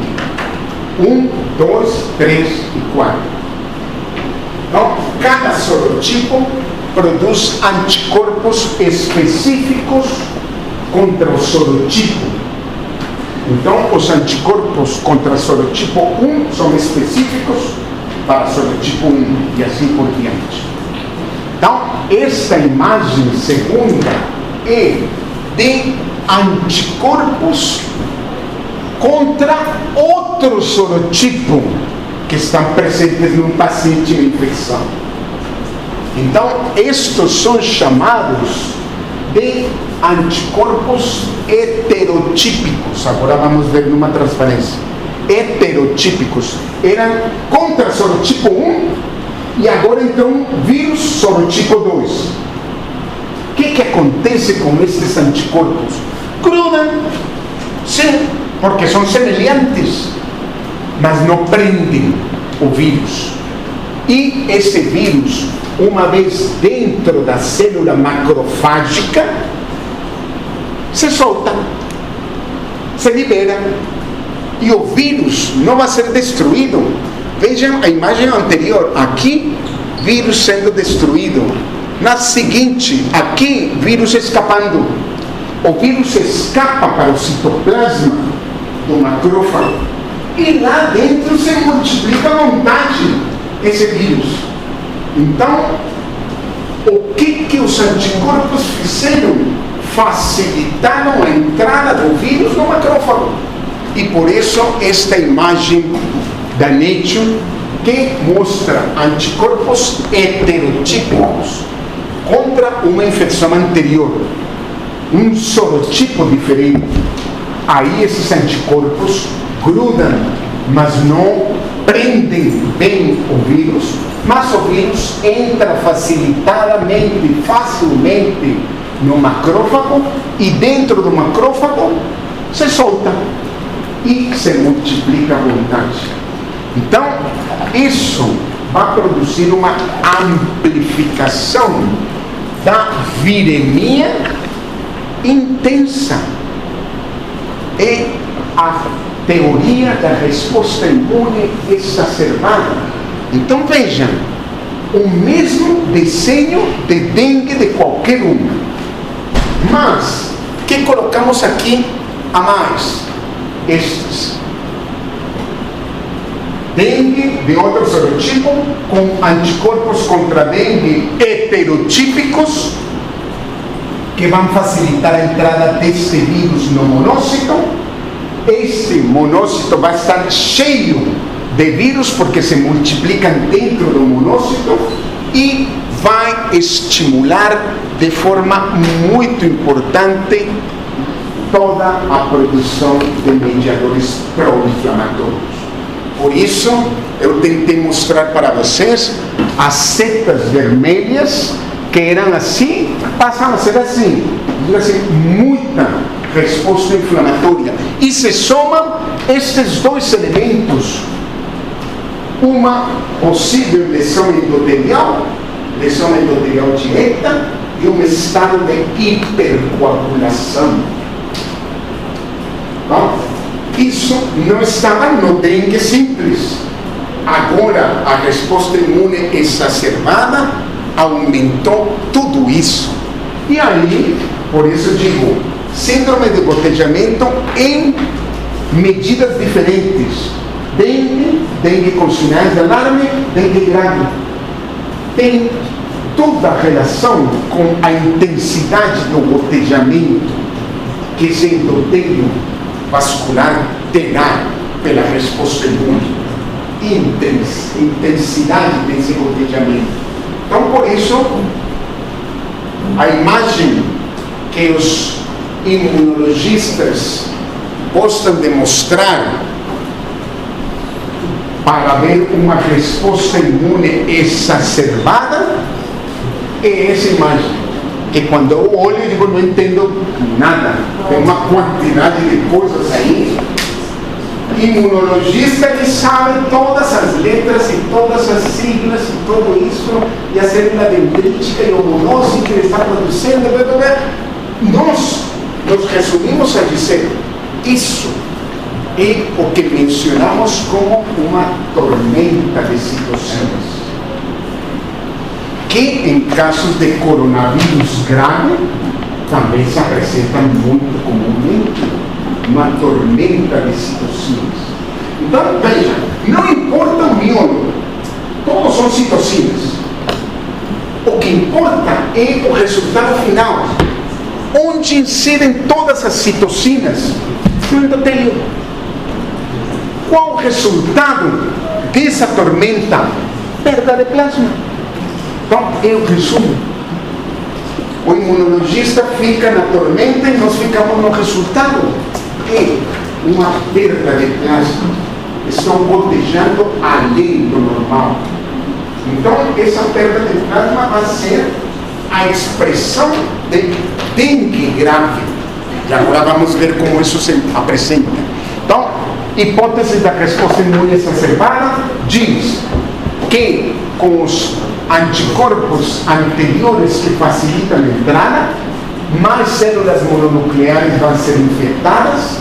A: 1, 2, 3 e 4. Então, cada sorotipo produz anticorpos específicos contra o sorotipo. Então, os anticorpos contra o sorotipo 1 são específicos para o sorotipo 1 e assim por diante. Então, esta imagem segunda é de anticorpos contra outro sorotipo que estão presentes no paciente em infecção. Então, estes são chamados de anticorpos heterotípicos. Agora vamos ver numa transparência. Heterotípicos. Eram contra sorotipo 1 e agora então vírus sorotipo 2. O que acontece com esses anticorpos? Grudam, sim, porque são semelhantes, mas não prendem o vírus. E esse vírus, uma vez dentro da célula macrofágica, se solta, se libera, e o vírus não vai ser destruído. Vejam a imagem anterior, aqui vírus sendo destruído, na seguinte, aqui vírus escapando. O vírus escapa para o citoplasma do macrófago e lá dentro se multiplica à vontade esse vírus. Então, o que os anticorpos fizeram? Facilitaram a entrada do vírus no macrófago. E por isso esta imagem da Nature, que mostra anticorpos heterotípicos contra uma infecção anterior, um sorotipo diferente. Aí esses anticorpos grudam, mas não prendem bem o vírus, mas o vírus entra facilitadamente, facilmente no macrófago, e dentro do macrófago se solta e se multiplica à vontade. Então, isso vai produzir uma amplificação da viremia intensa. É a teoria da resposta imune exacerbada. Então vejam, o mesmo desenho de dengue de qualquer um, mas que colocamos aqui a mais? Estes. Dengue de outro sorotipo com anticorpos contra dengue heterotípicos que vão facilitar a entrada deste vírus no monócito. Este monócito vai estar cheio de vírus porque se multiplicam dentro do monócito e vai estimular de forma muito importante toda a produção de mediadores pró-inflamatórios. Por isso, eu tentei mostrar para vocês as setas vermelhas que eram assim, passam a ser assim. Muita resposta inflamatória. E se somam estes dois elementos, uma possível lesão endotelial direta, e um estado de hipercoagulação. Bom, isso não estava no dengue simples. Agora, a resposta imune exacerbada aumentou tudo isso. E aí, por isso digo, síndrome de gotejamento em medidas diferentes. Dengue com sinais de alarme, dengue grave. Tem toda a relação com a intensidade do gotejamento que esse endotélio vascular terá pela resposta imune. Intensidade desse gotejamento. Então, por isso, a imagem que os imunologistas gostam de mostrar para ver uma resposta imune exacerbada é essa imagem, que quando eu olho eu digo, não entendo nada, tem uma quantidade de coisas aí. Imunologista, ele sabe todas as letras e todas as siglas e tudo isso, e a célula dendrítica e homonose que ele está produzindo, nós nos resumimos a dizer, isso é o que mencionamos como uma tormenta de citocinas, que em casos de coronavírus grave também se apresenta muito comumente, uma tormenta de citocinas. Então, veja, não importa o miolo, todos são citocinas. O que importa é o resultado final, onde incidem todas as citocinas no endotélio. Qual o resultado dessa tormenta? Perda de plasma. Então, eu resumo. O imunologista fica na tormenta e nós ficamos no resultado. É uma perda de plasma. Estão gotejando além do normal. Então, essa perda de plasma vai ser a expressão de dengue grave. E agora vamos ver como isso se apresenta. Então, hipótese da resposta imune exacerbada diz que com os anticorpos anteriores que facilitam a entrada, mais células mononucleares vão ser infectadas,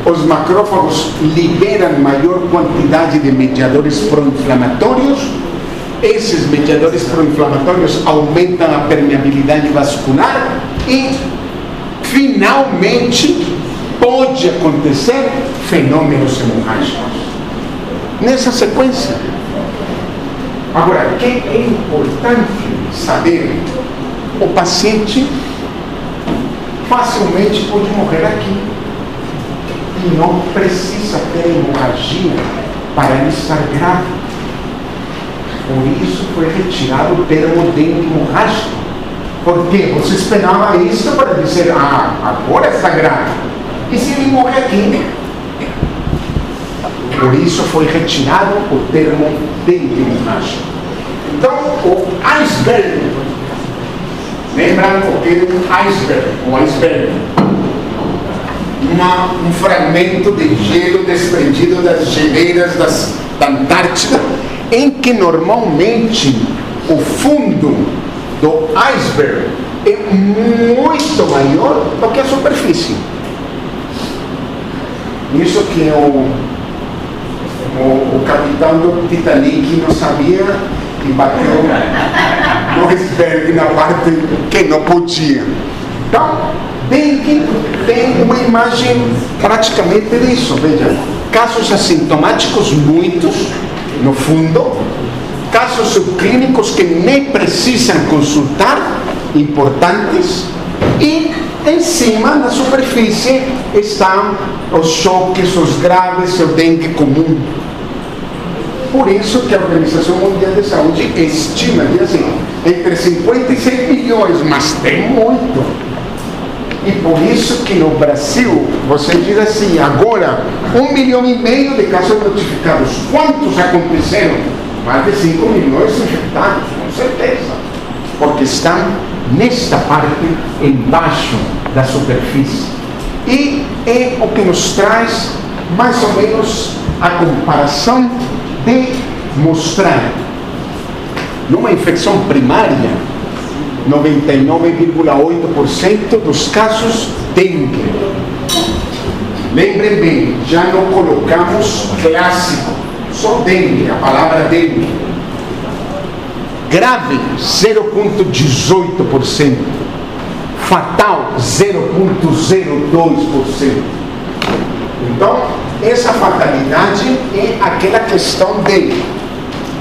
A: os macrófagos liberam maior quantidade de mediadores pró-inflamatórios, esses mediadores pró-inflamatórios aumentam a permeabilidade vascular e, finalmente, pode acontecer fenômenos hemorrágicos. Nessa sequência. Agora, o que é importante saber? O paciente facilmente pode morrer aqui. E não precisa ter hemorragia para ele estar grave. Por isso foi retirado o termo dengue hemorrágico. Porque você esperava isso para dizer, agora está grave. E se ele morre aqui? Por isso foi retirado o termo dengue hemorrágico. Então, o iceberg, lembram o que é um iceberg? O iceberg, um fragmento de gelo desprendido das geleiras da Antártida, em que normalmente o fundo do iceberg é muito maior do que a superfície. Isso que o capitão do Titanic não sabia e bateu no iceberg na parte que não podia. Então, tem uma imagem praticamente disso. Veja, casos assintomáticos muitos no fundo, casos subclínicos que nem precisam consultar, importantes, e em cima, na superfície, estão os choques, os graves, o dengue comum. Por isso que a Organização Mundial de Saúde estima que assim, entre 56 milhões, mas tem muito. E por isso que no Brasil, você diz assim, agora, 1,5 milhão de casos notificados. Quantos aconteceram? Mais de 5 milhões infectados, com certeza. porque estão nesta parte embaixo da superfície. E é o que nos traz mais ou menos a comparação de mostrar numa infecção primária 99,8% dos casos dengue. Lembrem bem, já não colocamos clássico, só dengue, a palavra dengue. Grave 0,18%, fatal 0,02%. Então, essa fatalidade é aquela questão de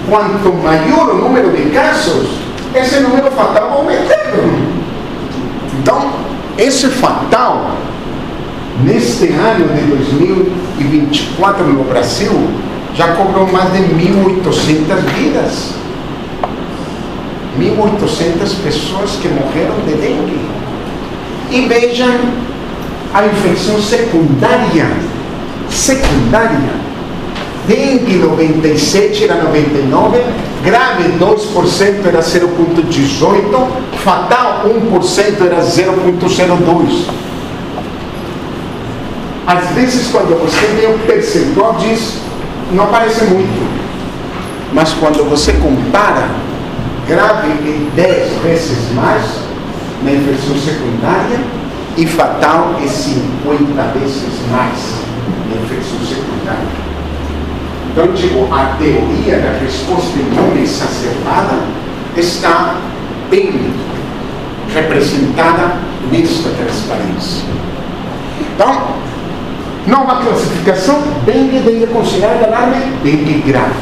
A: quanto maior o número de casos, esse número fatal vai aumentando. Então, esse fatal, neste ano de 2024 no Brasil, já cobrou mais de 1.800 vidas. 1.800 pessoas que morreram de dengue. E vejam a infecção secundária. Dengue 97 era 99, grave 2% era 0,18, fatal 1% era 0,02. Às vezes, quando você vê o percentual, diz, não parece muito. Mas quando você compara, grave é 10 vezes mais na infecção secundária e fatal é 50 vezes mais na infecção secundária. Então, digo, a teoria da resposta imune exacerbada está bem representada nesta transparência. Então, nova classificação, dengue considerada alarme, dengue grave.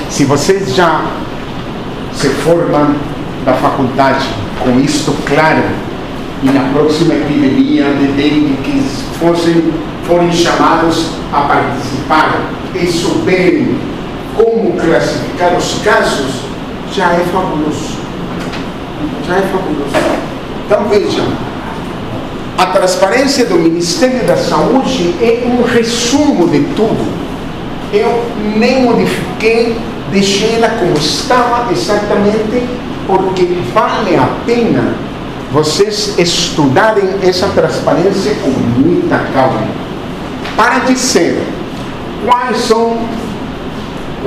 A: Se vocês já se formam da faculdade com isto claro, e na próxima epidemia de dengue que forem chamados a participar e souberem como classificar os casos, já é fabuloso. Então vejam, a transparência do Ministério da Saúde é um resumo de tudo. Eu nem modifiquei, deixei ela como estava exatamente porque vale a pena vocês estudarem essa transparência com muita calma, para dizer quais são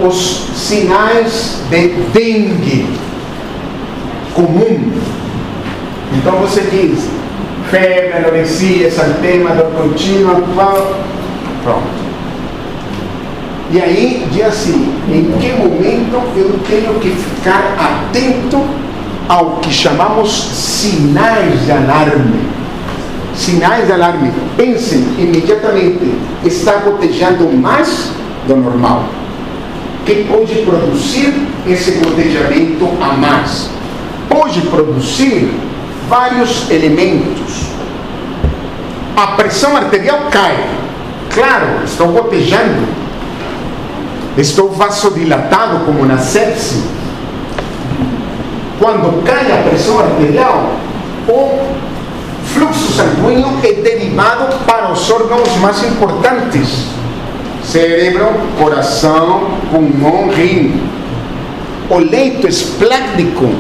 A: os sinais de dengue comum. Então você diz, febre, anorexia, exantema, dor contínua, pronto. E aí diz assim, em que momento eu tenho que ficar atento ao que chamamos sinais de alarme. Sinais de alarme. Pensem imediatamente, está gotejando mais do normal. Que pode produzir esse gotejamento a mais? Pode produzir vários elementos. A pressão arterial cai. Claro, estou gotejando. Estou vasodilatado como na sepse. Quando cai a pressão arterial, o fluxo sanguíneo é derivado para os órgãos mais importantes: cérebro, coração, pulmão, rim. O leito esplásmico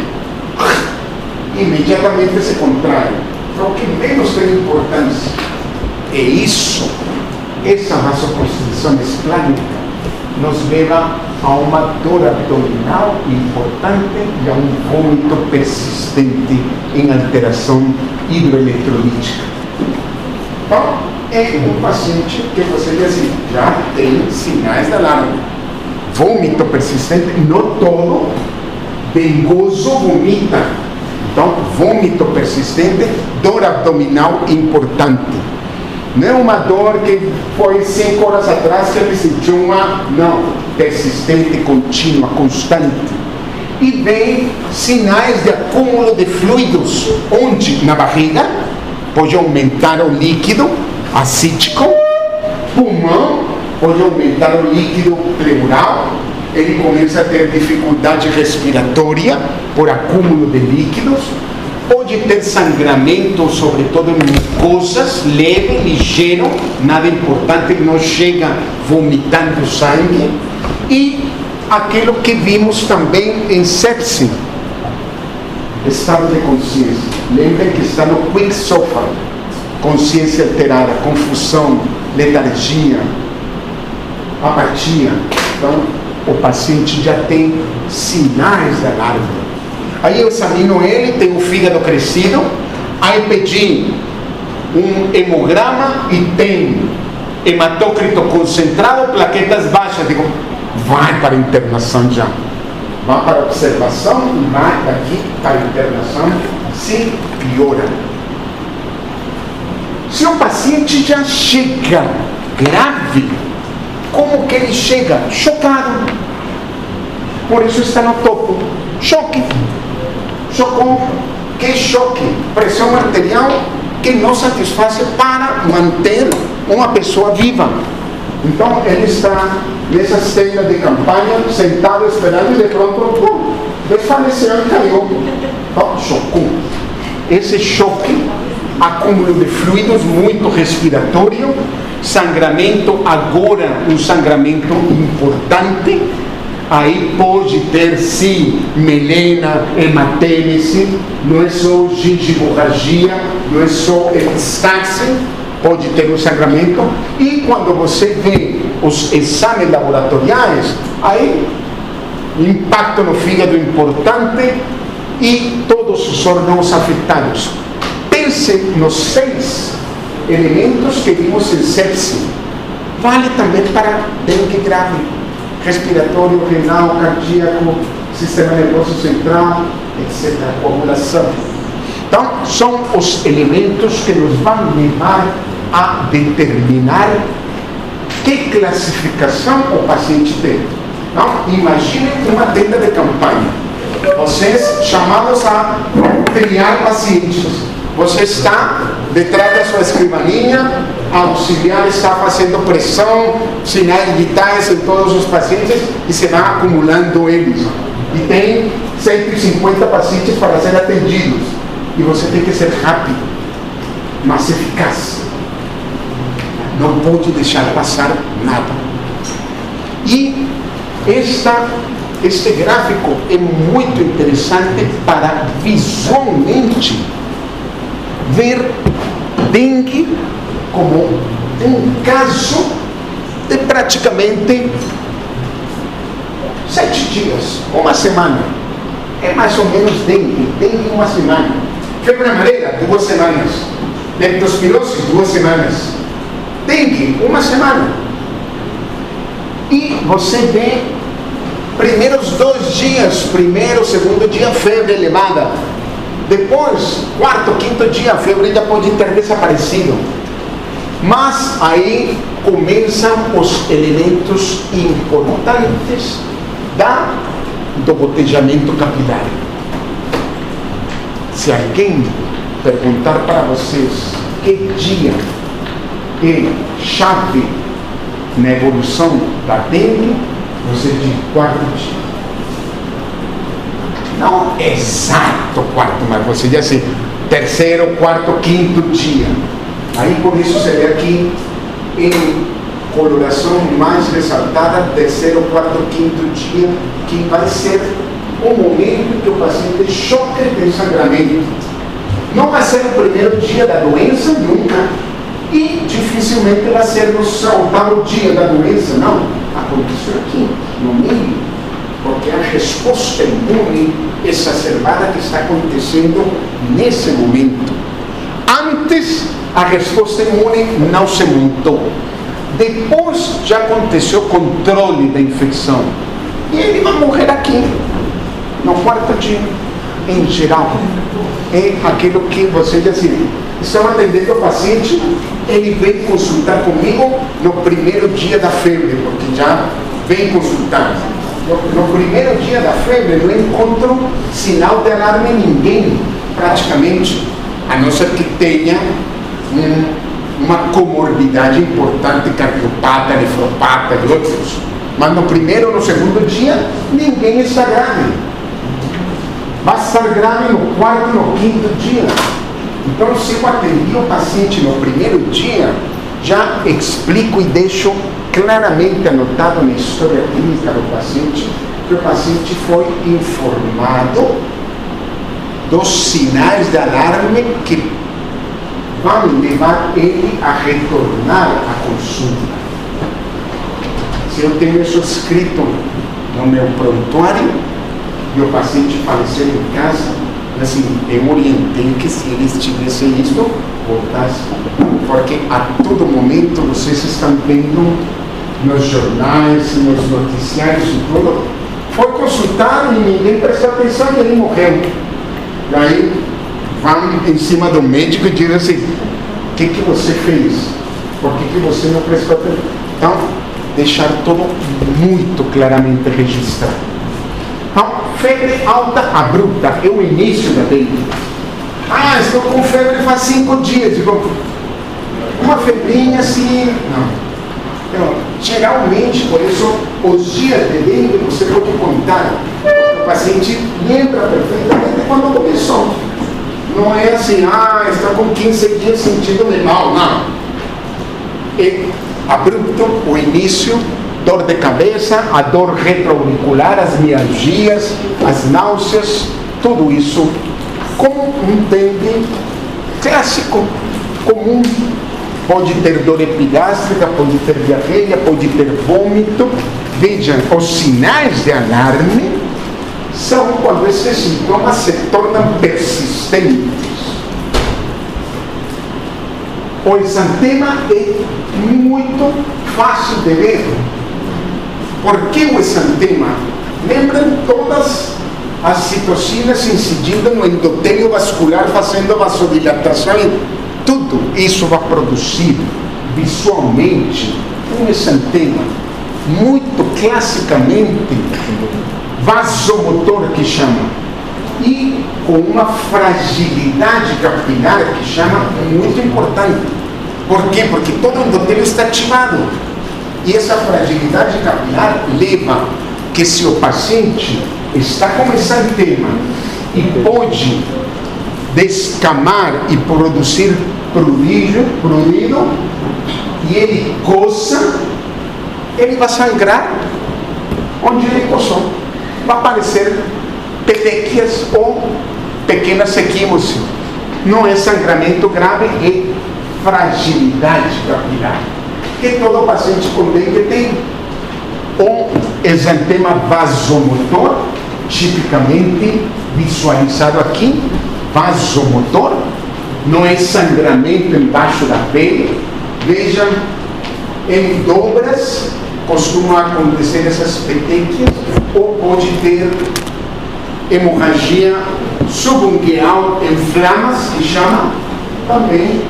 A: imediatamente se contrai. Então, o que menos tem importância é isso. Essa vasoconstrição esplásmica nos leva a uma dor abdominal importante e a um vômito persistente em alteração hidroeletrolítica. Então, é um paciente que você diz assim, já tem sinais de alarme. Vômito persistente, não todo dengoso vomita. Então, vômito persistente, dor abdominal importante. Não é uma dor que foi 5 horas atrás que ele sentiu não, persistente, contínua, constante. E vem sinais de acúmulo de fluidos, onde na barriga pode aumentar o líquido acítico, pulmão pode aumentar o líquido pleural, ele começa a ter dificuldade respiratória por acúmulo de líquidos, pode ter sangramento, sobretudo em mucosas, leve, ligeiro, nada importante, não chega vomitando sangue, e aquilo que vimos também em sepse, estado de consciência. Lembrem que está no quicksilver, consciência alterada, confusão, letargia, apatia. Então, o paciente já tem sinais de alarme. Aí eu examino ele, tem o fígado crescido, aí pedi um hemograma e tem hematócrito concentrado, plaquetas baixas. Digo, vai para a internação já. Vai para a observação e vai daqui para a internação, se piora. Se o paciente já chega grave, como que ele chega? Chocado. Por isso está no topo. Choque. Chocou. Que choque? Pressão arterial que não satisfaz para manter uma pessoa viva. Então ele está nessa cena de campanha, sentado esperando, e de pronto, desfaleceu e caiu. Então, chocou. Esse choque, acúmulo de fluidos muito respiratório, sangramento, agora um sangramento importante, aí pode ter sim melena, hematêmese, não é só gingivorragia, não é só epistaxe, pode ter um sangramento. E quando você vê os exames laboratoriais, aí impacto no fígado importante e todos os órgãos afetados. Pense nos 6 elementos que vimos em sepse. Vale também para dengue grave, respiratório, renal, cardíaco, sistema nervoso central, etc. Coagulação. Então, são os elementos que nos vão levar a determinar que classificação o paciente tem. Então, imaginem uma tenda de campanha. Vocês chamados a triar pacientes. Você está detrás da sua escrivaninha, a auxiliar está fazendo pressão, sinais vitais em todos os pacientes e se vai acumulando eles. E tem 150 pacientes para ser atendidos. E você tem que ser rápido, mas eficaz. Não pode deixar passar nada. E este gráfico é muito interessante para visualmente ver dengue como um caso de praticamente 7 dias, uma semana. É mais ou menos dengue uma semana. Febre amarela, 2 semanas. Leptospirose, 2 semanas. Dengue, uma semana. E você vê primeiros 2 dias, primeiro, segundo dia, febre elevada. Depois, 4º, 5º dia, a febre já pode ter desaparecido. Mas aí começam os elementos importantes do gotejamento capilar. Se alguém perguntar para vocês que dia é chave na evolução da dengue, você diz 4º dia. Não exato 4º, mas você diz assim, 3º, 4º, 5º dia. Aí por isso você vê aqui em coloração mais ressaltada, 3º, 4º, 5º dia, que vai ser o momento que o paciente choque de sangramento. Não vai ser o primeiro dia da doença, nunca. E dificilmente vai ser no 8º dia da doença, não. Aconteceu aqui, no meio, porque a resposta imune exacerbada que está acontecendo nesse momento. Antes, a resposta imune não se montou. Depois já aconteceu o controle da infecção. E ele vai morrer aqui, no 4º dia. Em geral, é aquilo que você diz assim, estão atendendo o paciente, ele vem consultar comigo no primeiro dia da febre, porque já vem consultar. No primeiro dia da febre, não encontro sinal de alarme em ninguém, praticamente, a não ser que tenha uma comorbidade importante, cardiopata, nefropata e outros. Mas no primeiro ou no segundo dia, ninguém está grave. Vai estar grave no 4º, no 5º dia. Então, se eu atendi o paciente no primeiro dia, já explico e deixo claramente anotado na história clínica do paciente, que o paciente foi informado dos sinais de alarme que vão levar ele a retornar à consulta. Se eu tenho isso escrito no meu prontuário, e o paciente faleceu em casa, assim, eu orientei que se eles tivessem isso, voltasse, porque a todo momento vocês estão vendo nos jornais, nos noticiários e tudo, foi consultado e ninguém prestou atenção e ele morreu. E aí vão em cima do médico e dizem assim: o que você fez? Por que você não prestou atenção? Então, deixar tudo muito claramente registrado. Então, febre alta abrupta é o início da dengue. Estou com febre faz 5 dias. Digo, uma febrinha assim, não. Então, geralmente, por isso, os dias de dengue você pode contar. O paciente lembra perfeitamente quando começou. Não é assim, está com 15 dias sentindo mal, não. É abrupto o início, dor de cabeça, a dor retroauricular, as mialgias, as náuseas, tudo isso como um dengue clássico, comum. Pode ter dor epigástrica, pode ter diarreia, pode ter vômito. Vejam, os sinais de alarme são quando esses sintomas se tornam persistentes. O exantema é muito fácil de ver. Por que o exantema? Lembram todas as citocinas incidindo no endotélio vascular, fazendo vasodilatação, tudo isso vai produzir visualmente um exantema muito classicamente vasomotor, que chama, e com uma fragilidade capilar que chama muito importante. Por quê? Porque todo o endotélio está ativado. E essa fragilidade capilar leva que, se o paciente está com exantema e pode descamar e produzir prurido, e ele coça, ele vai sangrar onde ele coçou. Vai aparecer petequias ou pequenas equimoses. Não é sangramento grave, é fragilidade capilar, que todo paciente com dengue tem. O exantema vasomotor, tipicamente visualizado aqui, vasomotor, não é sangramento embaixo da pele. Vejam, em dobras costumam acontecer essas petequias, ou pode ter hemorragia subungueal em flamas, que chama, também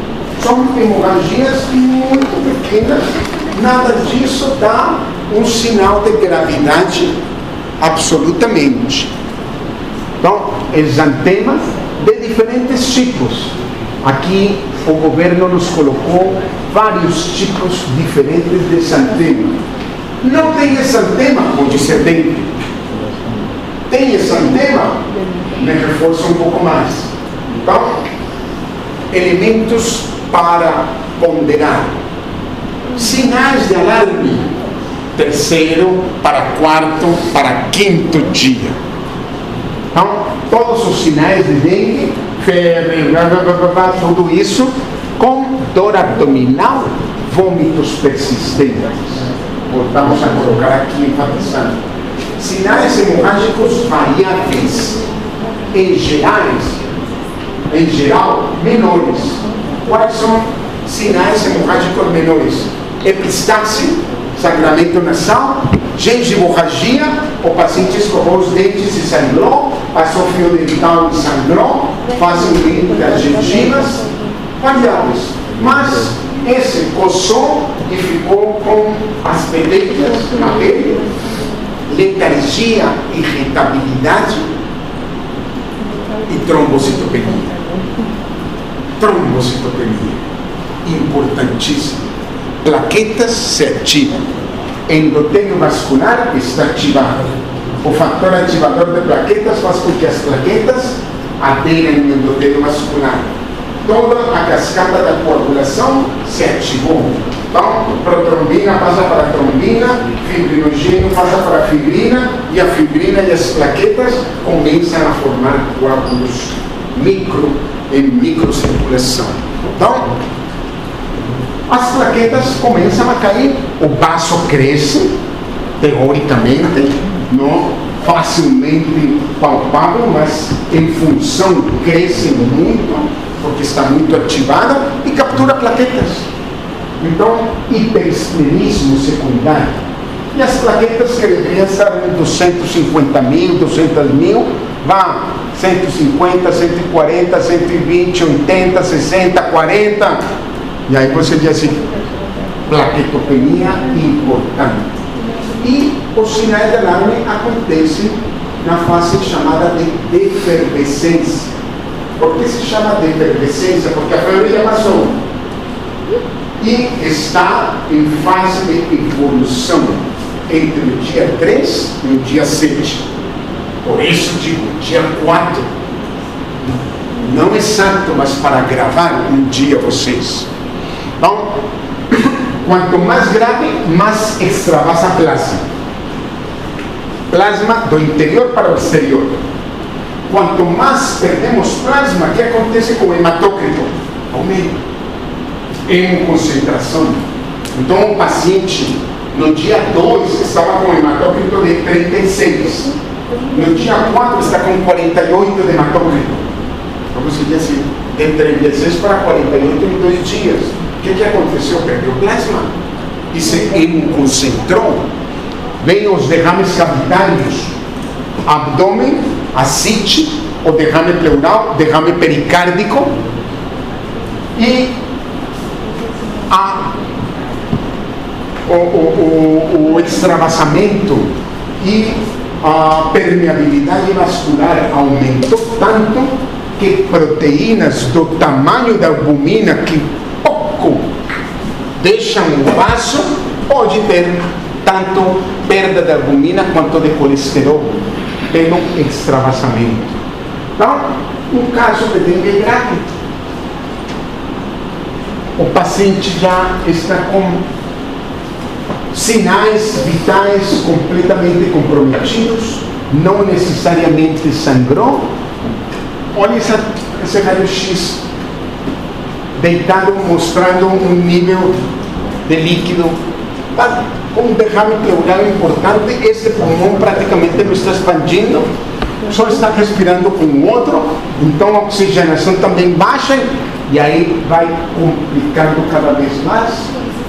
A: são hemorragias muito pequenas. Nada disso dá um sinal de gravidade absolutamente. Então, exantemas de diferentes tipos. Aqui o governo nos colocou vários tipos diferentes de exantema. Não tem exantema, pode ser dengue. Tem exantema, me reforça um pouco mais. Então, elementos para ponderar. Sinais de alarme, 3º para 4º para 5º dia. Então, todos os sinais de dengue, febre, tudo isso, com dor abdominal, vômitos persistentes. Voltamos a colocar aqui, enfatizando. Sinais hemorrágicos variáveis, em geral, menores. Quais são sinais hemorrágicos menores? Epistaxe, sangramento nasal, gengivorragia, o paciente escovou os dentes e sangrou, passou fio dental e sangrou, fazem limpo das gengivas, variáveis. Mas esse coçou e ficou com as petequias na pele, letargia, irritabilidade e trombocitopenia. Trombocitopenia, importantíssimo. Plaquetas se ativam. Endotélio vascular está ativado. O fator ativador de plaquetas faz com que as plaquetas aderem no endotélio vascular. Toda a cascata da coagulação se ativou. Então, protrombina passa para a trombina, fibrinogênio passa para a fibrina, e a fibrina e as plaquetas começam a formar coágulos em microcirculação. Então, as plaquetas começam a cair, o vaso cresce, teoricamente, não facilmente palpável, mas em função cresce muito, porque está muito ativada e captura plaquetas. Então, hiperestrelismo secundário. E as plaquetas que deveriam estar em 250 mil, 200 mil, vão 150, 140, 120, 80, 60, 40. E aí você diz assim, plaquetopenia importante. E os sinais de alarme acontecem na fase chamada de efervescência. Por que se chama de efervescência? Porque a febre já passou. E está em fase de evolução entre o dia 3 e o dia 7. Por isso digo, dia 4. Não exato, mas para gravar um dia vocês. Então, quanto mais grave, mais extravasa plasma. Plasma do interior para o exterior. Quanto mais perdemos plasma, o que acontece com o hematócrito? Aumenta. Em concentração. Então, o paciente, no dia 2, estava com hematócrito de 36. No dia 4, está com 48 de hematócrito. Então, você diz assim, de 36 para 48 em 2 dias. O que aconteceu? Perdeu plasma e se concentrou. Vem os derrames cavitários, abdômen, ascite, o derrame pleural, derrame pericárdico e o extravasamento e a permeabilidade vascular aumentou tanto que proteínas do tamanho da albumina que pouco deixam o vaso pode ter tanto perda de albumina quanto de colesterol pelo extravasamento. Então, um caso de dengue grave. O paciente já está com sinais vitais completamente comprometidos, não necessariamente sangrou. Olha esse raio-x deitado, mostrando um nível de líquido com um derrame pleural importante. Esse pulmão praticamente não está expandindo, só está respirando com o outro, então a oxigenação também baixa, e aí vai complicando cada vez mais.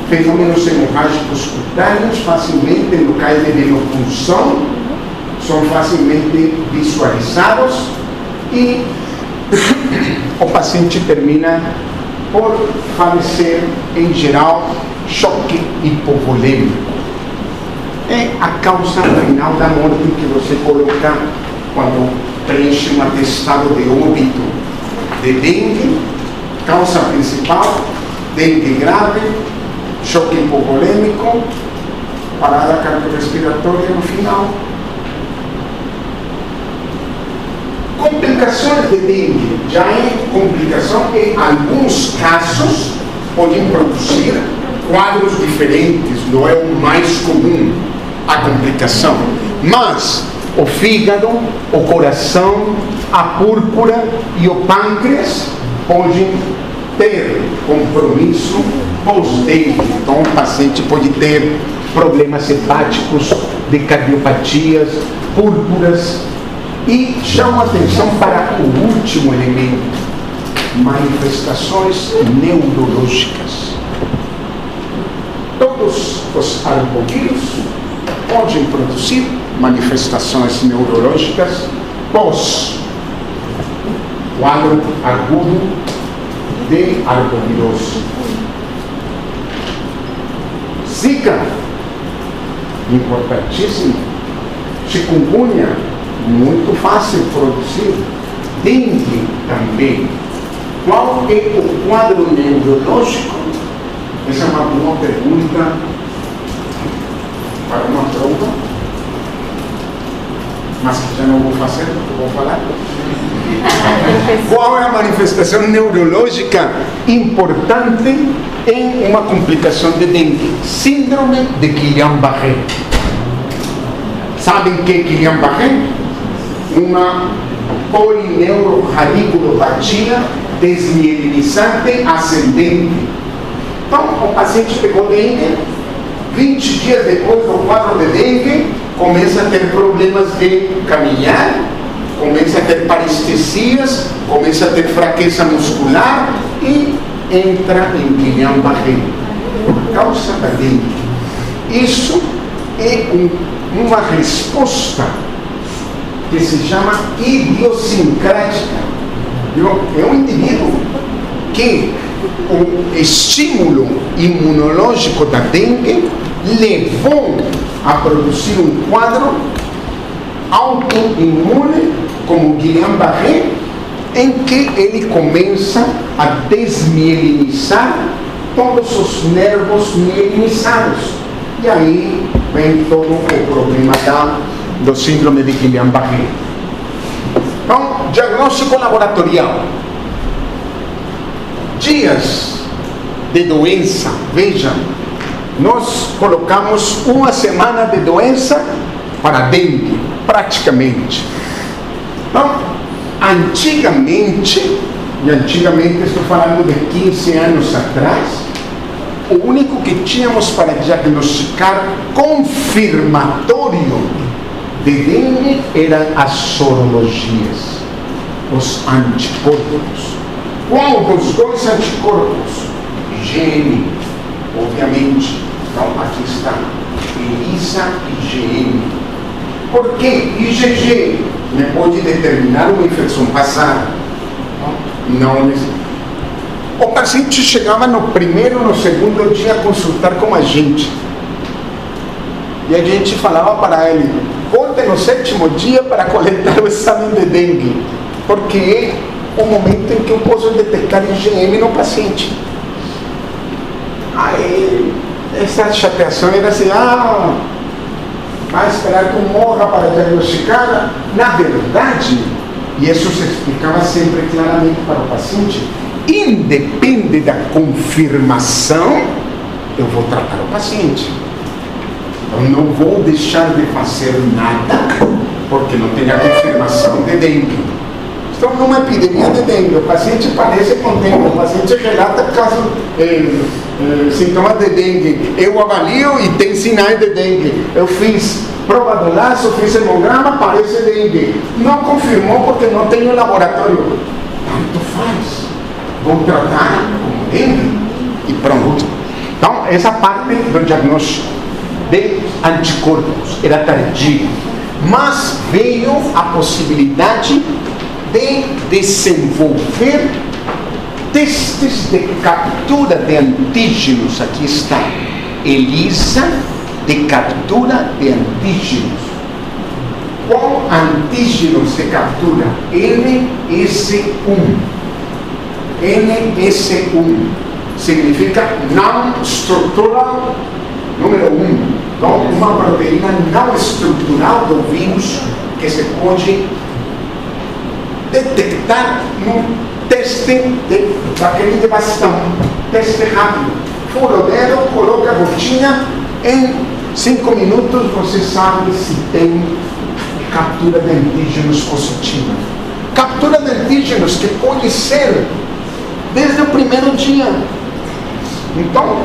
A: Fenômenos hemorrágicos cutâneos, facilmente em locais de venopunção, são facilmente visualizados, e o paciente termina por falecer, em geral, choque hipovolêmico. É a causa renal da morte que você coloca quando preenche um atestado de óbito de dengue. Causa principal, dengue grave, choque hipovolêmico, parada cardiorrespiratória no final. Complicações de dengue. Já é complicação, em alguns casos podem produzir quadros diferentes, não é o mais comum a complicação, mas o fígado, o coração, a púrpura e o pâncreas podem ter compromisso pós-dengue. Então o paciente pode ter problemas hepáticos, de cardiopatias, púrpuras. E chamo a atenção para o último elemento: manifestações neurológicas. Todos os arbovírus podem produzir manifestações neurológicas pós quadro agudo de arbovirose. Zika, importantíssimo. Chikungunya, muito fácil produzir. Dengue também. Qual é o quadro neurológico? Essa é uma boa pergunta para uma prova, mas que já não vou fazer, porque vou falar. Qual é a manifestação neurológica importante em uma complicação de dengue? Síndrome de Guillain-Barré. Sabem o que é Guillain-Barré? Uma polineuroradikulopatia desmielinizante ascendente. Então, o paciente pegou dengue, 20 dias depois do quadro de dengue, começa a ter problemas de caminhar, começa a ter parestesias, começa a ter fraqueza muscular e entra em Guillain-Barré por causa da dengue. Isso é uma resposta que se chama idiosincrática. É um indivíduo que o estímulo imunológico da dengue levou a produzir um quadro autoimune, como Guillain-Barré, em que ele começa a desmielinizar todos os nervos mielinizados. E aí vem todo o problema do síndrome de Guillain-Barré. Então, diagnóstico laboratorial. Dias de doença. Vejam, nós colocamos uma semana de doença para dengue, praticamente. Então, antigamente estou falando de 15 anos atrás, o único que tínhamos para diagnosticar confirmatório de dengue eram as sorologias, os anticorpos. Qual dos dois anticorpos? IgM, obviamente. Então, aqui está, ELISA e IgM. Por que IgG me pode determinar uma infecção passada? Não. O paciente chegava no primeiro, no segundo dia a consultar com a gente. E a gente falava para ele, volte no 7º dia para coletar o exame de dengue, porque é o momento em que eu posso detectar IgM no paciente. Aí, essa chateação era assim, vai esperar que eu morra para diagnosticar? Na verdade, e isso se explicava sempre claramente para o paciente, independe da confirmação, eu vou tratar o paciente. Eu não vou deixar de fazer nada porque não tem a confirmação de dengue. Estamos numa epidemia de dengue, o paciente parece com dengue, o paciente relata sintomas de dengue, eu avalio e tem sinais de dengue, eu fiz prova do laço, fiz hemograma, parece dengue, não confirmou porque não tem o laboratório. Tanto faz, vou tratar como dengue e pronto. Então, essa parte do diagnóstico de anticorpos era tardia, mas veio a possibilidade de desenvolver testes de captura de antígenos. Aqui está, ELISA de captura de antígenos. Qual antígeno se captura? NS1. NS1 significa non-structural número 1. Então, uma proteína não estrutural do vírus que se pode detectar no teste daquele de bastão, teste rápido. Fura o dedo, coloca a gotinha, em 5 minutos você sabe se tem captura de antígenos positiva. Captura de antígenos que pode ser desde o primeiro dia. Então,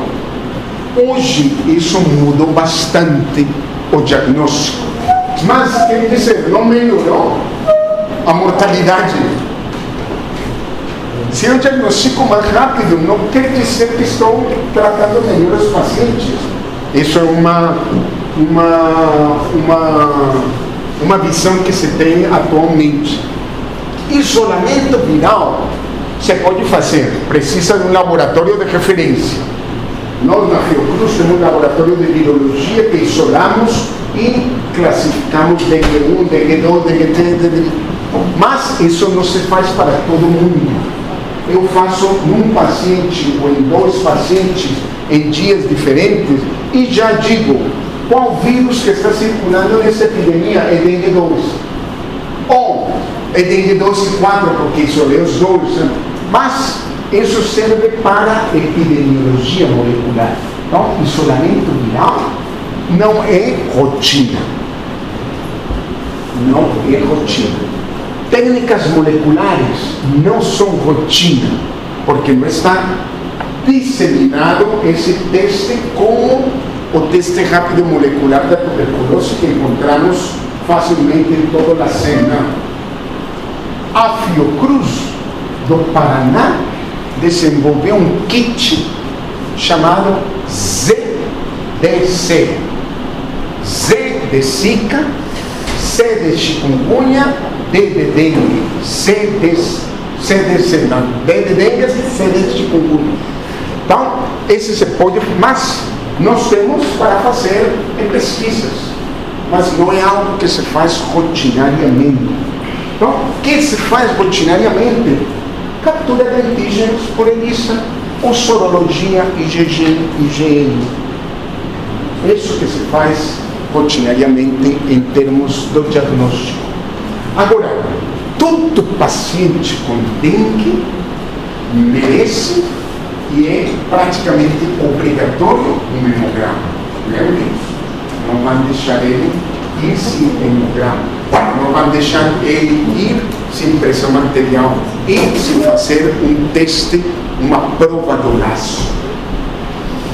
A: hoje isso mudou bastante o diagnóstico. Mas, quer dizer, não melhorou a mortalidade. Se eu diagnostico mais rápido, não quer dizer que estou tratando melhor os pacientes. Isso é uma visão que se tem atualmente. Isolamento viral você pode fazer, precisa de um laboratório de referência. Nós na Fiocruz temos um laboratório de virologia que isolamos e classificamos dengue 1, dengue 2, dengue 3, dengue... Mas isso não se faz para todo mundo. Eu faço num paciente ou em 2 pacientes em dias diferentes e já digo qual vírus que está circulando nessa epidemia é dengue 2. Ou é dengue 2 e 4, porque isso é os dois, né? Mas isso serve para epidemiologia molecular. Então, isolamento viral não é rotina. Não é rotina. Técnicas moleculares não são rotina, porque não está disseminado esse teste como o teste rápido molecular da tuberculose que encontramos facilmente em toda a cena. A Fiocruz do Paraná desenvolveu um kit chamado ZDC. Z de Zika, C de chikungunya, D de dengue, D de dengue, C de chikungunya. Então, esse se pode, mas nós temos para fazer pesquisas, mas não é algo que se faz rotinariamente. Então, o que se faz rotinariamente? Captura de antígenos por ELISA ou sorologia IgG. Isso que se faz rotinariamente em termos do diagnóstico. Agora, todo paciente com dengue merece e é praticamente obrigatório um hemograma. Meu Deus, não vão deixar ele ir sem hemograma, não vão deixar ele ir sem pressão arterial e sem fazer um teste, uma prova do laço.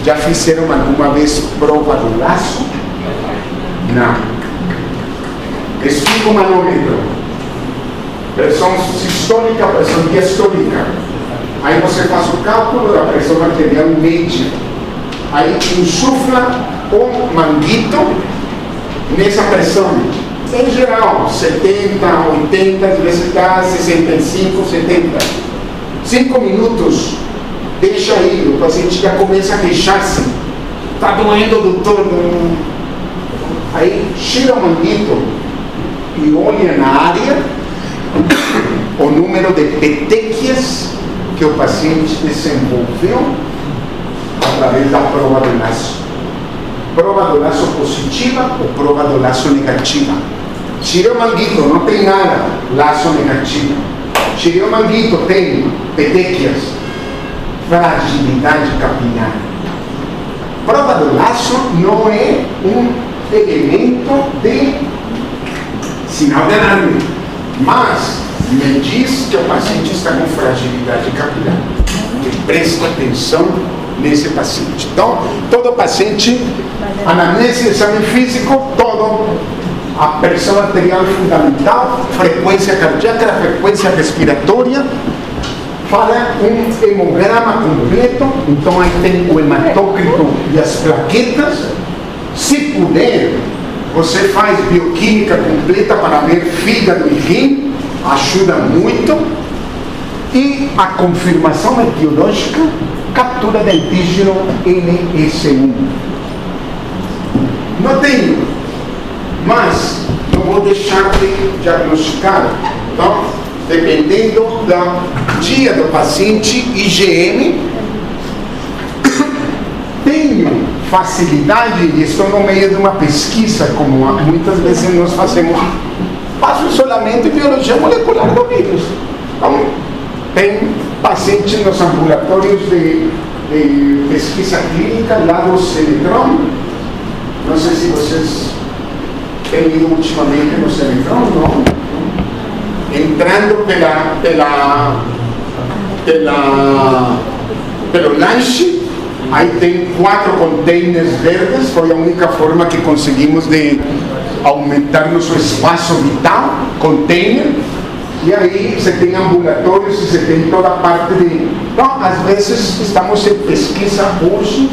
A: Já fizeram alguma vez prova do laço? Não. Esfigo manômetro, pressão sistólica, pressão diastólica. Aí você faz o cálculo da pressão arterial média. Aí insufla um manguito nessa pressão. Em geral, 70, 80, às vezes dá 65, 70. 5 minutos, deixa aí, o paciente já começa a queixar-se. Está doendo, doutor. Aí tira o manguito e olha na área o número de petequias que o paciente desenvolveu através da prova do laço. Prova do laço positiva ou prova do laço negativa. Tirei o manguito, não tem nada, laço negativo. Tirei o manguito, tem petequias, fragilidade capilar. Prova do laço não é um elemento de sinal de alarme, mas me diz que o paciente está com fragilidade capilar. E presta atenção nesse paciente. Então, todo paciente, anamnese, exame físico, todo, a pressão arterial é fundamental, frequência cardíaca, frequência respiratória, fala um hemograma completo, então aí tem o hematócrito e as plaquetas. Se puder, você faz bioquímica completa para ver fígado e rim, ajuda muito. E a confirmação etiológica, captura de antígeno NS1. Não tenho, mas não vou deixar de diagnosticar. Então, dependendo do dia do paciente, IgM, tenho facilidade, e estou no meio de uma pesquisa, como muitas vezes nós fazemos, faço isolamento e biologia molecular do vírus. Então, tem pacientes nos ambulatórios de pesquisa clínica, lá do Celetron. Não sei se vocês têm ido ultimamente no Celetron, não? Entrando pelo lanche, aí tem 4 containers verdes, foi a única forma que conseguimos de aumentar nosso espaço vital, container, e aí você tem ambulatórios e você tem toda a parte de... Então, às vezes, estamos em pesquisa hoje,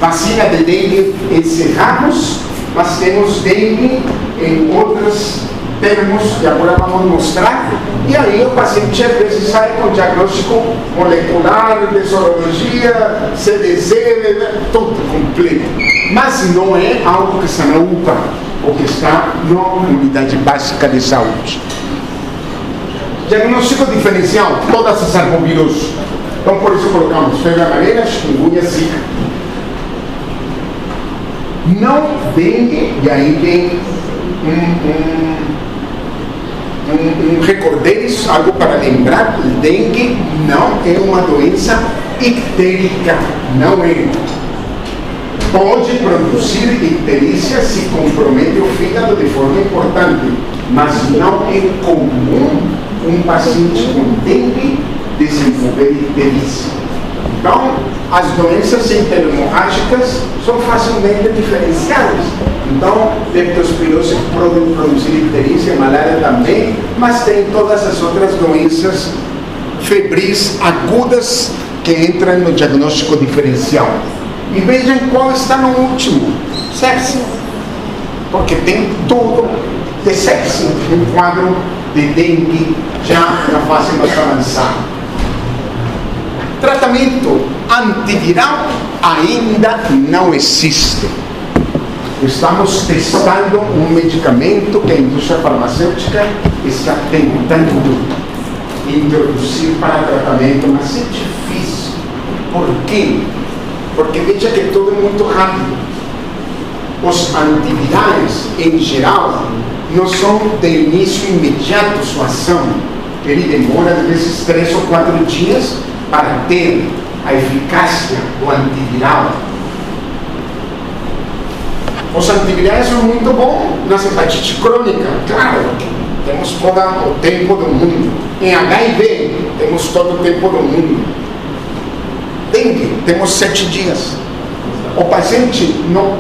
A: vacina de dengue encerramos, mas temos dengue em outros termos que agora vamos mostrar, e aí o paciente às vezes sai com diagnóstico molecular, de sorologia, CDC, tudo completo. Mas não é algo que está na UPA, ou que está na unidade básica de saúde. Diagnóstico diferencial, todas as arboviroses. Então, por isso colocamos febre amarela, chikungunya, zika. Não dengue, e aí vem um recorderis, algo para lembrar: o dengue não é uma doença ictérica, não é. Pode produzir icterícia se compromete o fígado de forma importante, mas não é comum um paciente com dengue desenvolver icterícia. Então, as doenças enterohemorrágicas são facilmente diferenciadas. Então, leptospirose pode produzir icterícia, malária também, mas tem todas as outras doenças febris agudas que entram no diagnóstico diferencial. E vejam qual está no último: sepse. Porque tem tudo de sepse, um quadro de dengue já na fase mais avançada. Tratamento antiviral ainda não existe. Estamos testando um medicamento que a indústria farmacêutica está tentando introduzir para tratamento, mas é difícil. Por quê? Porque veja que tudo é muito rápido. Os antivirais, em geral, não são de início imediato sua ação. Ele demora, às vezes, 3 ou 4 dias para ter a eficácia do antiviral. Os antivirais são muito bons nas hepatite crônica, claro, temos todo o tempo do mundo. Em HIV, temos todo o tempo do mundo. Dengue, temos 7 dias. O paciente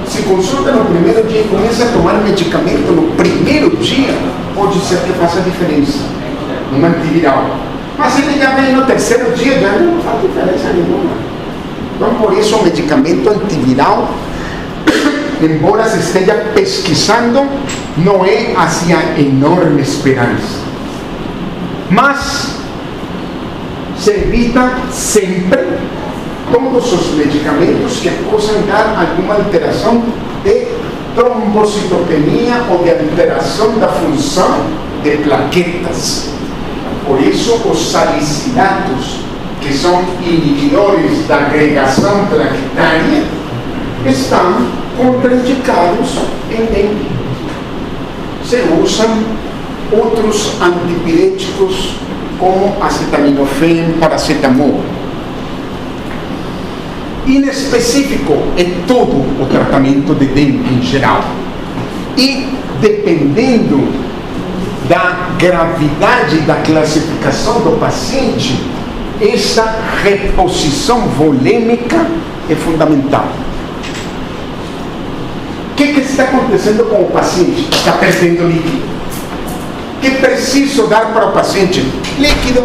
A: se consulta no primeiro dia e começa a tomar medicamento no primeiro dia, pode ser que faça diferença no antiviral. Mas ele já vem no terceiro dia, já não faz diferença nenhuma. Então, por isso, o medicamento antiviral, embora se esteja pesquisando, não é assim a enorme esperança. Mas se evita sempre todos os medicamentos que possam dar alguma alteração de trombocitopenia ou de alteração da função de plaquetas. Por isso, os salicilatos, que são inibidores da agregação plaquetária, estão contraindicados em dengue. Se usam outros antipiréticos como acetaminofén, paracetamol. Inespecífico é todo o tratamento de dengue em geral. E dependendo da gravidade da classificação do paciente, essa reposição volêmica é fundamental. O que está acontecendo com o paciente? Está perdendo líquido. O que preciso dar para o paciente? Líquido.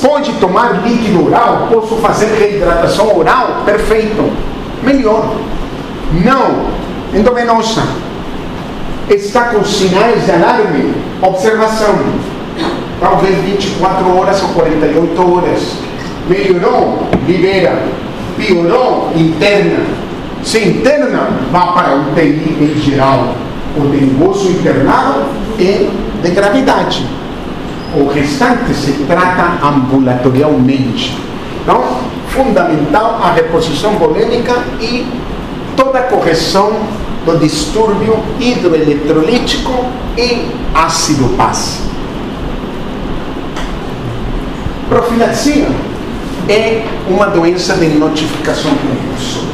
A: Pode tomar líquido oral? Posso fazer reidratação oral? Perfeito. Melhor. Não. Endovenosa. Está com sinais de alarme? Observação. Talvez 24 horas ou 48 horas. Melhorou? Libera. Piorou? Interna. Se interna, vá para o UTI em geral. O dengoso internado é de gravidade. O restante se trata ambulatorialmente. Então, fundamental a reposição volêmica e toda a correção do distúrbio hidroeletrolítico e ácido base. Profilaxia é uma doença de notificação precoce.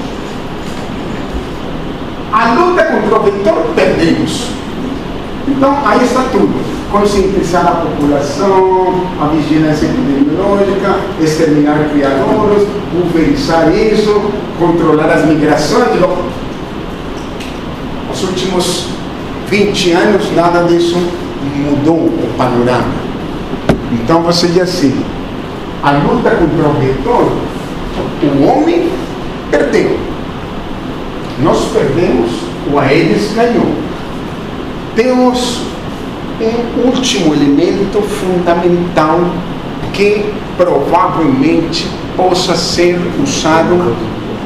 A: A luta contra o vetor, perdemos. Então, aí está tudo. Conscientizar a população, a vigilância epidemiológica, exterminar criadores, pulverizar isso, controlar as migrações. Nos últimos 20 anos, nada disso mudou o panorama. Então, você diz assim, a luta contra o vetor, o homem perdeu. Nós perdemos, o Aedes ganhou. Temos um último elemento fundamental que provavelmente possa ser usado,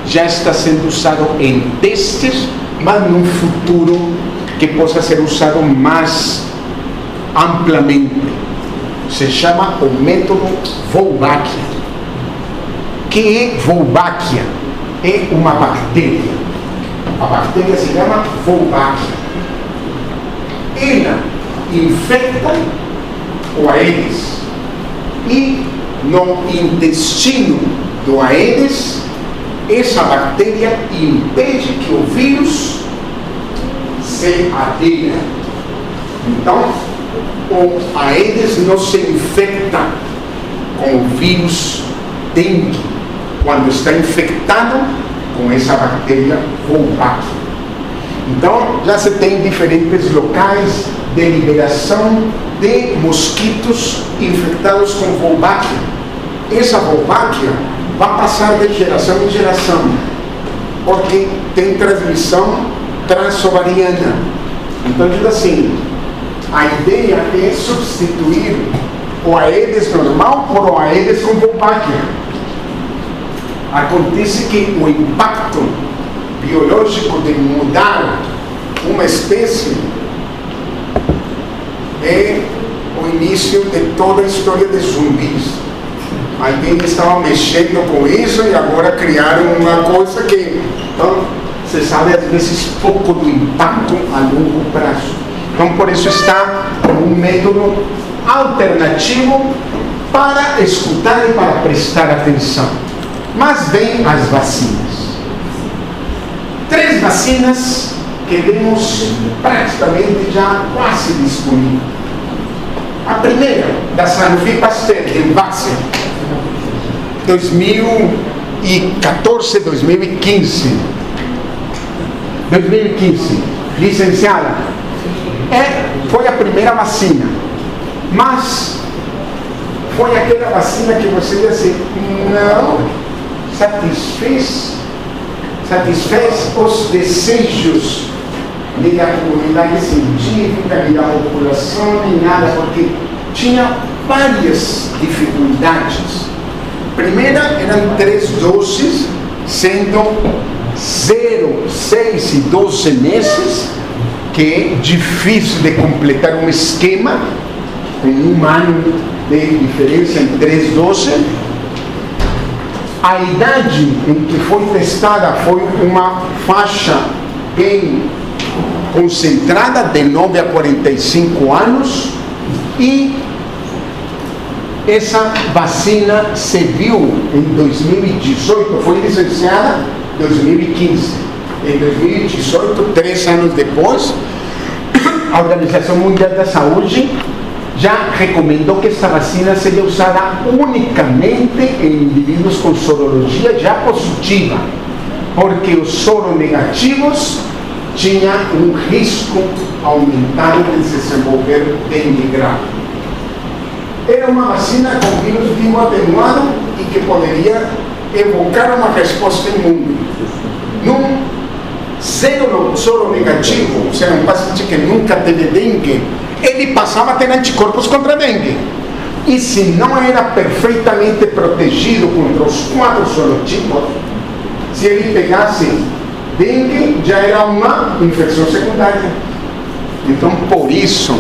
A: já está sendo usado em testes, mas num futuro que possa ser usado mais amplamente. Se chama o método Wolbachia. Que é Wolbachia? É uma bactéria. A bactéria se chama Wolbachia. Ela infecta o Aedes. E no intestino do Aedes, essa bactéria impede que o vírus se adera. Então, o Aedes não se infecta com o vírus dengue quando está infectado com essa bactéria Wolbachia. Então, já se tem diferentes locais de liberação de mosquitos infectados com Wolbachia. Essa Wolbachia vai passar de geração em geração, porque tem transmissão transovariana. Então, diz assim, a ideia é substituir o Aedes normal por o Aedes com Wolbachia. Acontece que o impacto biológico de mudar uma espécie é o início de toda a história de zumbis. Alguém estava mexendo com isso e agora criaram uma coisa que, então, se sabe às vezes pouco do impacto a longo prazo. Então, por isso está um método alternativo para escutar e para prestar atenção. Mas vem as vacinas. 3 vacinas que temos praticamente já quase disponíveis. A primeira, da Sanofi Pasteur, de Vaxia, 2014, 2015. 2015, licenciada. Foi a primeira vacina, mas foi aquela vacina que você disse assim, não satisfez os desejos da comunidade científica, da população, nem nada, porque tinha várias dificuldades. Primeira, eram 3 doses, sendo 0, 6 e 12 meses, que é difícil de completar um esquema, com 1 ano de diferença em 3 doses. A idade em que foi testada foi uma faixa bem concentrada, de 9 a 45 anos, e essa vacina se viu em 2018, foi licenciada em 2015. Em 2018, 3 anos depois, a Organização Mundial da Saúde já recomendou que esta vacina seja usada unicamente em indivíduos com sorologia já positiva, porque os soronegativos tinham um risco aumentado de se desenvolver dengue grave. Era uma vacina com vírus vivo atenuado e que poderia evocar uma resposta imune. Num soro negativo, ou seja, um paciente que nunca teve dengue, ele passava a ter anticorpos contra a dengue. E se não era perfeitamente protegido contra os 4 sorotipos, se ele pegasse dengue, já era uma infecção secundária. Então, por isso,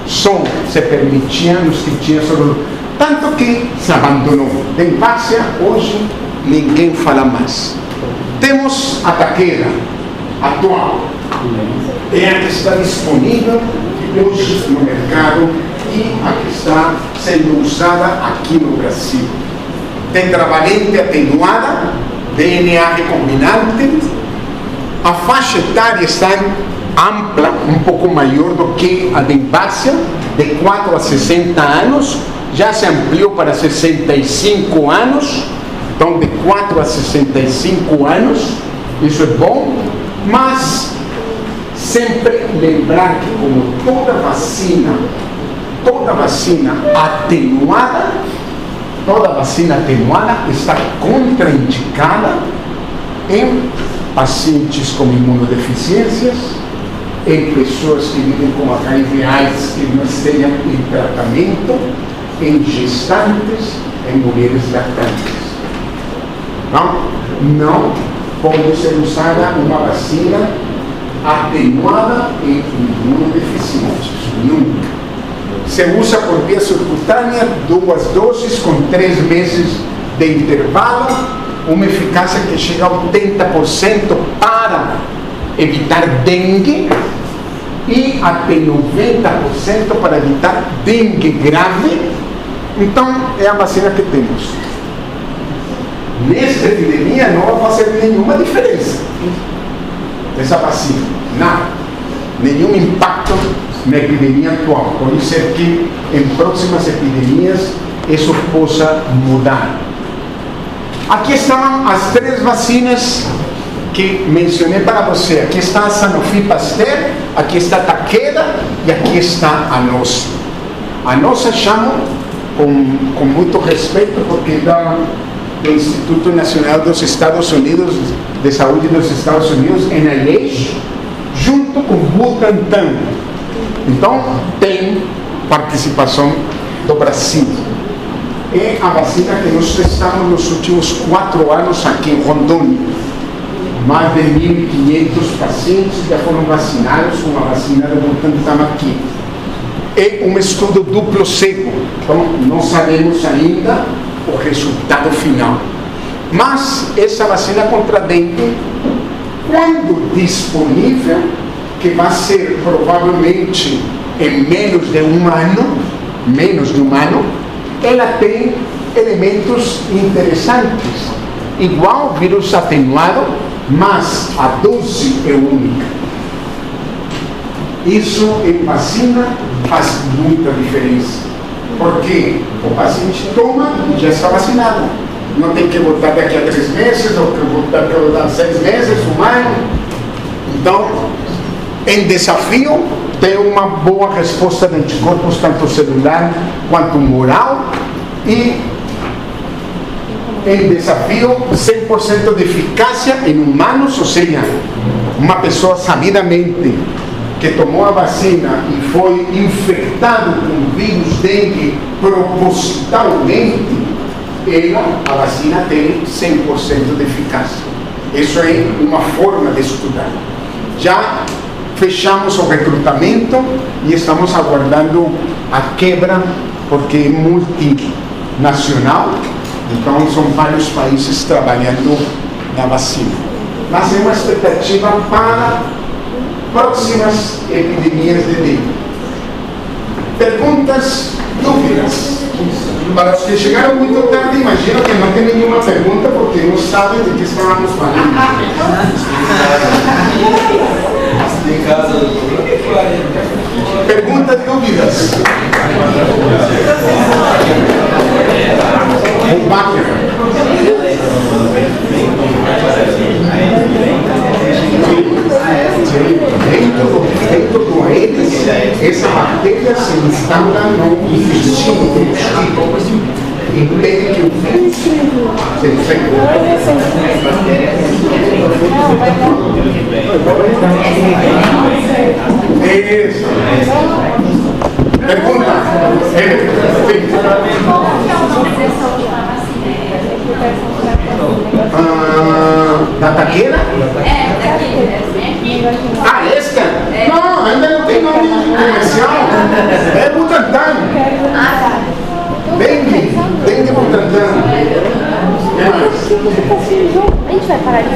A: só se permitia nos que tinham sorologia. Tanto que se abandonou. De Vaxia, hoje, ninguém fala mais. Temos a Takeda atual, é a que está disponível hoje no mercado e a que está sendo usada aqui no Brasil. Tetravalente atenuada, DNA recombinante, a faixa etária está ampla, um pouco maior do que a de Vaxia, de 4 a 60 anos, já se ampliou para 65 anos, então de 4 a 65 anos, isso é bom, mas sempre lembrar que, como toda vacina atenuada está contraindicada em pacientes com imunodeficiências, em pessoas que vivem com HIV/AIDS que não estejam em tratamento, em gestantes, em mulheres lactantes. Não pode ser usada uma vacina atenuada em imunodeficientes, nunca. Se usa por via subcutânea, 2 doses com 3 meses de intervalo, uma eficácia que chega a 80% para evitar dengue e até 90% para evitar dengue grave. Então, é a vacina que temos. Nesta epidemia não vai fazer nenhuma diferença essa vacina, nada, nenhum impacto na epidemia atual. Pode ser que em próximas epidemias isso possa mudar. Aqui estão as 3 vacinas que mencionei para você. Aqui está a Sanofi Pasteur, aqui está a Takeda e aqui está a nossa. A nossa chamo com muito respeito porque é do Instituto Nacional dos Estados Unidos, de Saúde dos Estados Unidos, NIH, junto com Butantan. Então, tem participação do Brasil. É a vacina que nós testamos nos últimos 4 anos aqui em Rondônia. Mais de 1.500 pacientes já foram vacinados com a vacina do Butantan aqui. É um estudo duplo cego, então não sabemos ainda o resultado final. Mas essa vacina contra dengue, quando disponível, que vai ser provavelmente em menos de um ano, ela tem elementos interessantes. Igual vírus atenuado, mas a dose é única. Isso em vacina faz muita diferença. Porque o paciente toma e já está vacinado. Não tem que voltar daqui a 3 meses, ou que voltar 6 meses, um ano. Então, em desafio, tem uma boa resposta de anticorpos, tanto celular quanto moral. E em desafio, 100% de eficácia em humanos, ou seja, uma pessoa sabidamente que tomou a vacina e foi infectado com vírus dengue propositalmente, a vacina tem 100% de eficácia. Isso é uma forma de estudar. Já fechamos o recrutamento e estamos aguardando a quebra, porque é multinacional, então são vários países trabalhando na vacina. Mas é uma expectativa para próximas epidemias de dengue. Perguntas, dúvidas? Para os que chegaram muito tarde, imagino que não tem nenhuma pergunta, porque não sabem de que estávamos falando. Perguntas, dúvidas? O Baker. Dentro do Aedes, essa bactéria se instala no intestino do mosquito, impede que o vírus se infecte. Isso. Pergunta. Da taqueira? Ah, esta? Não, ainda não tem nome comercial. É Butantan. Dengue Butantan.
B: A gente vai parar de